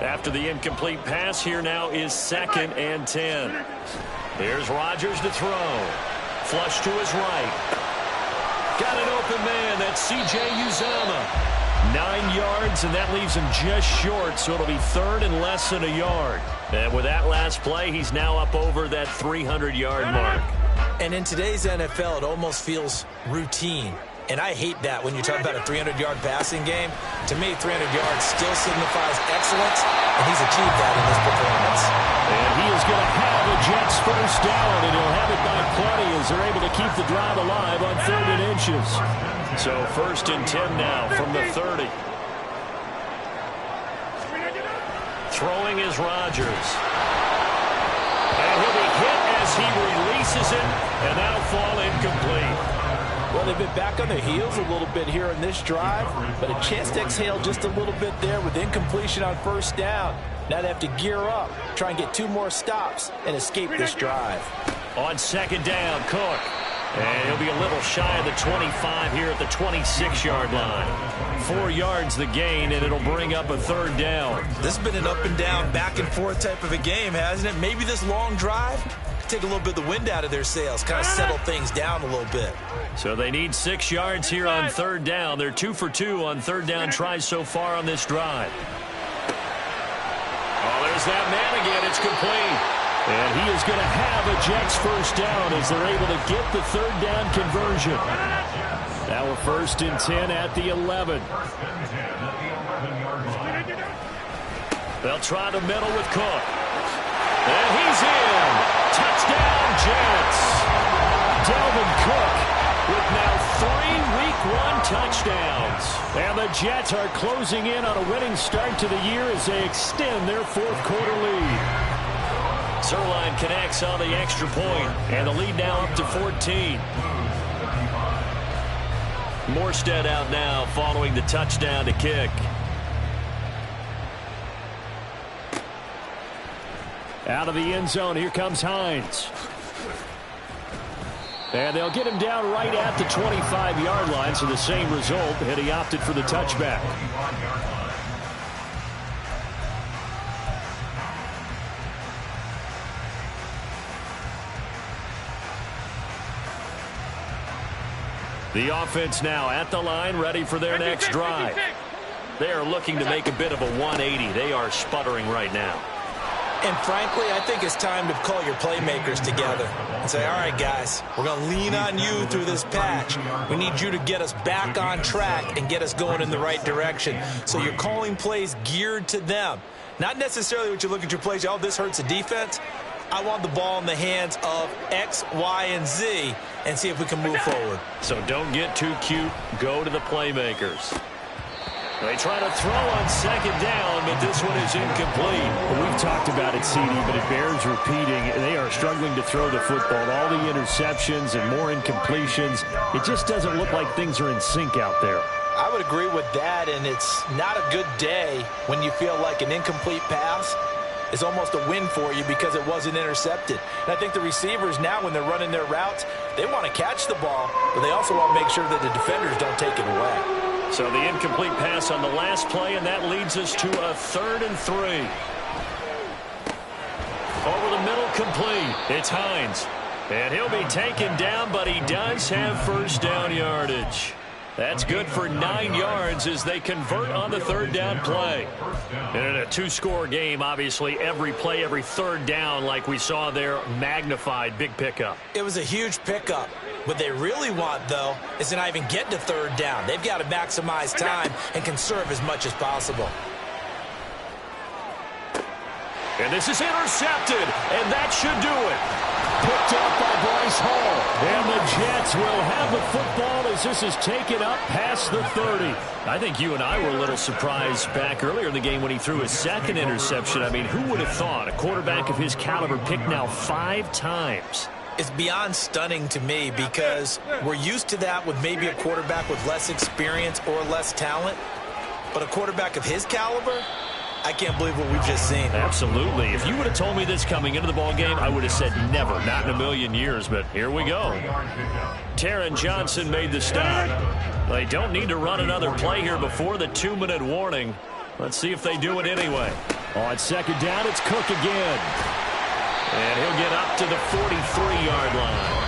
After the incomplete pass, here now is 2nd and 10. Here's Rodgers to throw. Flush to his right. Got an open man. That's C.J. Uzomah. 9 yards, and that leaves him just short, so it'll be 3rd and less than a yard. And with that last play, he's now up over that 300-yard mark. And in today's NFL, it almost feels routine. And I hate that when you talk about a 300-yard passing game. To me, 300 yards still signifies excellence, and he's achieved that in this performance. And he is going to have a Jets first down, and he'll have it by plenty as they're able to keep the drive alive on 3rd and inches. So 1st and 10 now from the 30. Throwing is Rodgers. And he'll be hit as he releases it, and that'll fall incomplete. Well, they've been back on their heels a little bit here in this drive, but a chance to exhale just a little bit there with incompletion on first down. Now they have to gear up, try and get 2 more stops, and escape this drive. On 2nd down, Cook. And he'll be a little shy of the 25 here at the 26-yard line. 4 yards the gain, and it'll bring up a third down. This has been an up-and-down, back-and-forth type of a game, hasn't it? Maybe this long drive take a little bit of the wind out of their sails, kind of settle things down a little bit. So they need 6 yards here on third down. They're 2 for 2 on third down tries so far on this drive. Oh, there's that man again. It's complete. And he is going to have a Jets first down as they're able to get the third down conversion. Now a 1st and 10 at the 11. They'll try the middle with Cook. And he's in. Touchdown, Jets. Dalvin Cook with now 3 Week 1 touchdowns. And the Jets are closing in on a winning start to the year as they extend their 4th quarter lead. Zerline connects on the extra point, and the lead now up to 14. Morstead out now following the touchdown to kick. Out of the end zone, here comes Hines. And they'll get him down right at the 25-yard line, so the same result, and he opted for the touchback. The offense now at the line, ready for their next drive. They are looking to make a bit of a 180. They are sputtering right now. And frankly, I think it's time to call your playmakers together and say, all right, guys, we're going to lean on you through this patch. We need you to get us back on track and get us going in the right direction. So you're calling plays geared to them. Not necessarily what you look at your plays, oh, this hurts the defense. I want the ball in the hands of X, Y, and Z and see if we can move forward. So don't get too cute. Go to the playmakers. They try to throw on second down, but this one is incomplete. Well, we've talked about it, CD, but it bears repeating. They are struggling to throw the football. All the interceptions and more incompletions. It just doesn't look like things are in sync out there. I would agree with that, and it's not a good day when you feel like an incomplete pass is almost a win for you because it wasn't intercepted. And I think the receivers now, when they're running their routes, they want to catch the ball, but they also want to make sure that the defenders don't take it away. So the incomplete pass on the last play, and that leads us to a 3rd and 3. Over the middle, complete. It's Hines. And he'll be taken down, but he does have first down yardage. That's good for 9 yards as they convert on the third down play. And in a 2-score game, obviously, every play, every third down, like we saw there, magnified, big pickup. It was a huge pickup. What they really want, though, is to not even get to third down. They've got to maximize time and conserve as much as possible. And this is intercepted, and that should do it. Picked up by Bryce Hall. And the Jets will have the football as this is taken up past the 30. I think you and I were a little surprised back earlier in the game when he threw his 2nd interception. I mean, who would have thought a quarterback of his caliber picked now 5 times? It's beyond stunning to me because we're used to that with maybe a quarterback with less experience or less talent. But a quarterback of his caliber, I can't believe what we've just seen. Absolutely. If you would have told me this coming into the ball game, I would have said never, not in a million years. But here we go. Taron Johnson made the stop. They don't need to run another play here before the 2-minute warning. Let's see if they do it anyway. On second down, it's Cook again. And he'll get up to the 43-yard line.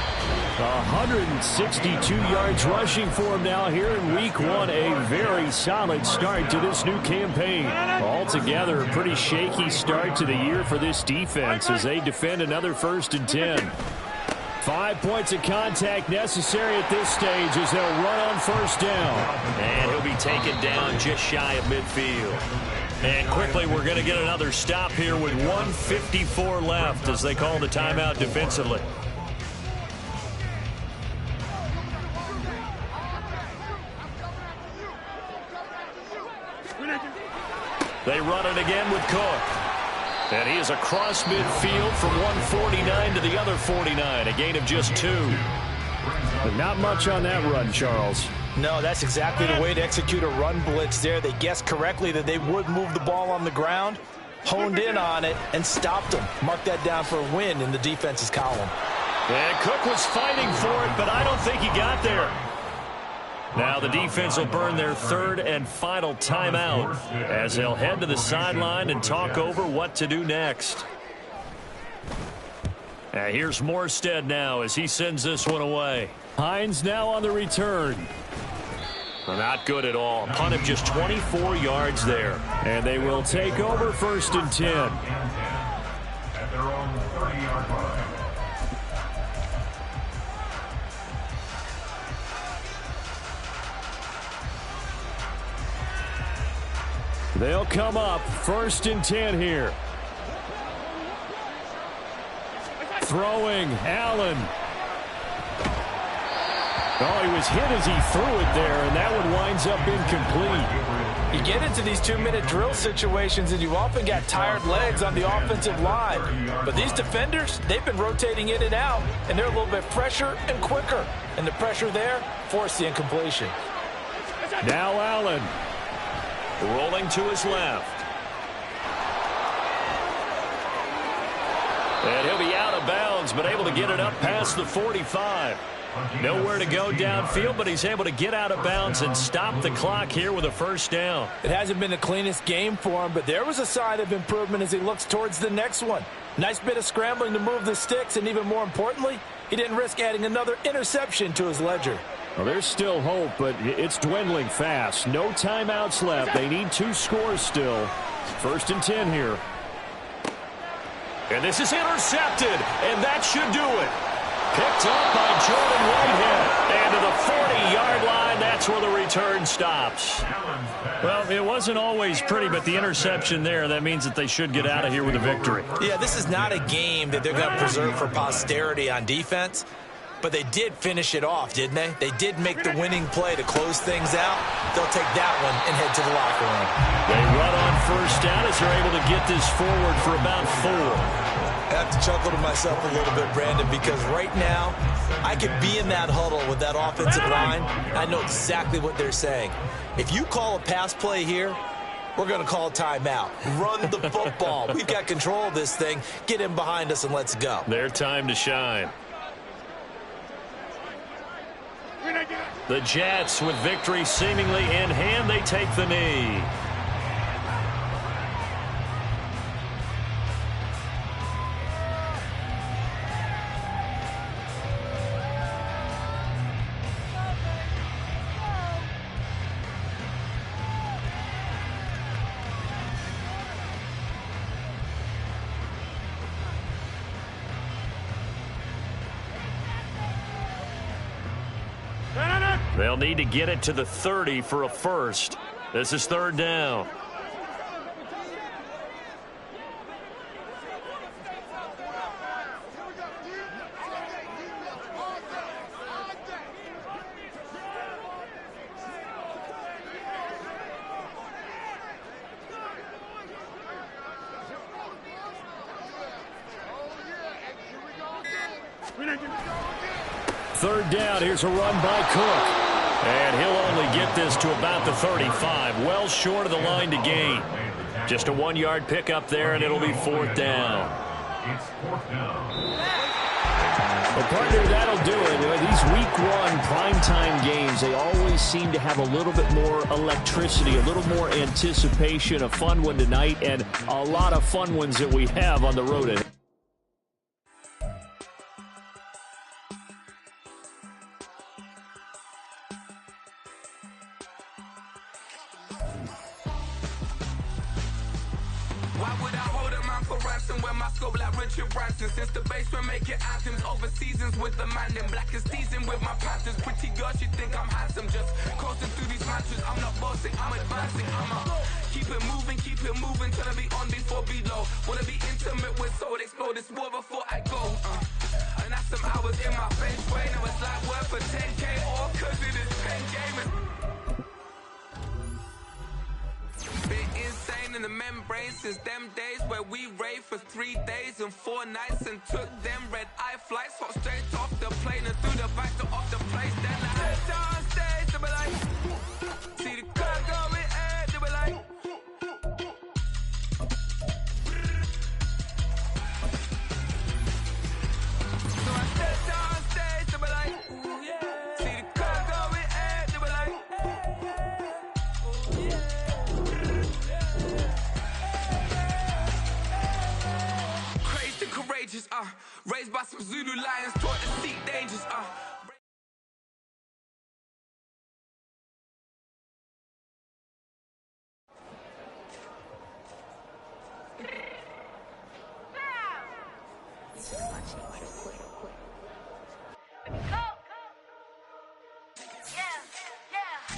162 yards rushing for him now here in Week 1. A very solid start to this new campaign. Altogether, a pretty shaky start to the year for this defense as they defend another 1st and 10. 5 points of contact necessary at this stage as they'll run on first down. And he'll be taken down just shy of midfield. And quickly, we're going to get another stop here with 1:54 left as they call the timeout defensively. They run it again with Cook. And he is across midfield from 149 to the other 49. A gain of just 2. But not much on that run, Charles. No, that's exactly the way to execute a run blitz there. They guessed correctly that they would move the ball on the ground, honed in on it, and stopped them. Mark that down for a win in the defense's column. And Cook was fighting for it, but I don't think he got there. Now the defense will burn their third and final timeout as they'll head to the sideline and talk over what to do next. Here's Morstead now as he sends this one away. Hines now on the return. Not good at all. Punt of just 24 yards there. And they will take over 1st and 10. At their own 30-yard line. They'll come up 1st and 10 here. Throwing, Allen. Oh, he was hit as he threw it there, and that one winds up incomplete. You get into these 2-minute drill situations, and you often got tired legs on the offensive line. But these defenders, they've been rotating in and out, and they're a little bit fresher and quicker. And the pressure there forced the incompletion. Now Allen. Rolling to his left. And he'll be out of bounds, but able to get it up past the 45. Nowhere to go downfield, but he's able to get out of bounds and stop the clock here with a 1st down. It hasn't been the cleanest game for him, but there was a sign of improvement as he looks towards the next one. Nice bit of scrambling to move the sticks, and even more importantly, he didn't risk adding another interception to his ledger. Well, there's still hope, but it's dwindling fast. No timeouts left. They need 2 scores still. 1st and 10 here. And this is intercepted, and that should do it. Picked up by Jordan Whitehead. And to the 40-yard line, that's where the return stops. Well, it wasn't always pretty, but the interception there, that means that they should get out of here with a victory. Yeah, this is not a game that they're going to preserve for posterity on defense. But they did finish it off, didn't they? They did make the winning play to close things out. They'll take that one and head to the locker room. They run on 1st down as they're able to get this forward for about 4. I have to chuckle to myself a little bit, Brandon, because right now I could be in that huddle with that offensive line. I know exactly what they're saying. If you call a pass play here, we're going to call a timeout. Run the football. We've got control of this thing. Get in behind us and let's go. Their time to shine. The Jets, with victory seemingly in hand, they take the knee. They'll need to get it to the 30 for a 1st. This is 3rd down. Third down, here's a run by Cook. And he'll only get this to about the 35, well short of the line to gain. Just a 1-yard pickup there, and it'll be 4th down. It's 4th down. Well, partner, that'll do it. These Week 1 primetime games, they always seem to have a little bit more electricity, a little more anticipation. A fun one tonight, and a lot of fun ones that we have on the road ahead. Since the basement making items over seasons with the man in black is teasing with my patterns. Pretty girl, she think I'm handsome. Just coasting through these matches. I'm not bossing, I'm advancing. Keep it moving till I be on before below. Wanna be intimate with soul, explode this war before I go. And that's some hours in my bench way. Now it's like work for 10K all cause it is pen gaming. Been insane in the membrane since them days where we raved for 3 days and 4 nights and took them red-eye flights, hot straight off the plane and through the back door of the place. Then I head down stage, they be like, see the crowd going air, they be like, so I said Zulu lions taught to seek dangers.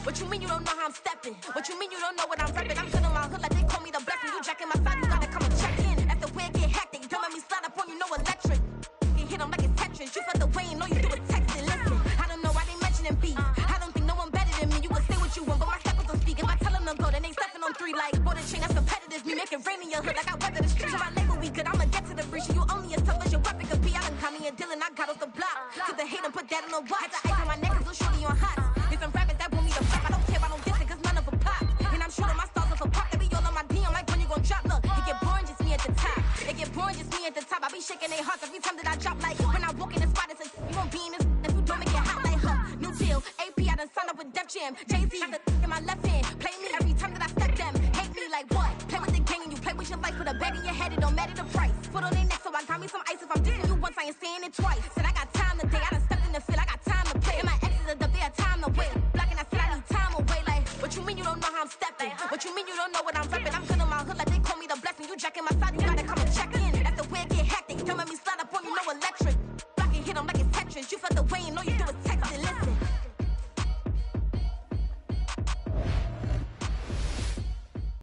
What you mean you don't know how I'm stepping? What you mean you don't know what I'm repping? I'm good on my hood like they call me the blessing. You jacking my side, you gotta come and check in. That's the way it get hectic. Don't make me slide up on you, no electric. You hit them like it's Tetris. You felt the way and all you do is text it. Listen, I don't know why they mentioning beef. I don't think no one better than me. You can say what you want, but my steppers don't speak. If I tell them to go, then they stepping on 3 like border chain. That's competitive. Me make it rain in your hood like I weather the streets. My label we good. I'ma get to the breach. You only as tough as your weapon could be. I done caught me a deal and I got off the block. To the hate and put that on the watch. Had the ice on my neck 'cause little shorty on hot. There's some rappers that want me to flop. I don't care about no dissing 'cause none of them pop. And I'm shooting my stars off a pop. They be all on my DM like when you gon' drop. Look, it get boring just me at the top. It get boring just me at the top. I be shaking their hearts every time that I drop. Like when I walk in the spot, it's a you won't be in this if you don't make it hot like her. New deal, AP, I done signed up with Def Jam. Jay-Z, got the in my left hand. Play me every time that I step them. Hate me like what? Play with the gang and you play with your life. Put a bag in your head, it don't matter the price. Foot on their neck, so I got me some ice. If I'm dissing you once, I ain't saying it twice. Said I got time today, I done stepped in the field, I got time to play. And my exes are up, they had time to wait. Blocking, I said I need time away. Like, what you mean you don't know how I'm stepping? What you mean you don't know what I'm repping? I'm good on my hood like they call me the blessing. You jacking my side, you gotta come and check in. That's the way it get hectic. Don't make me slide up on you, no electric. Blocking, hit them like it's Tetris. You felt the way and all you do is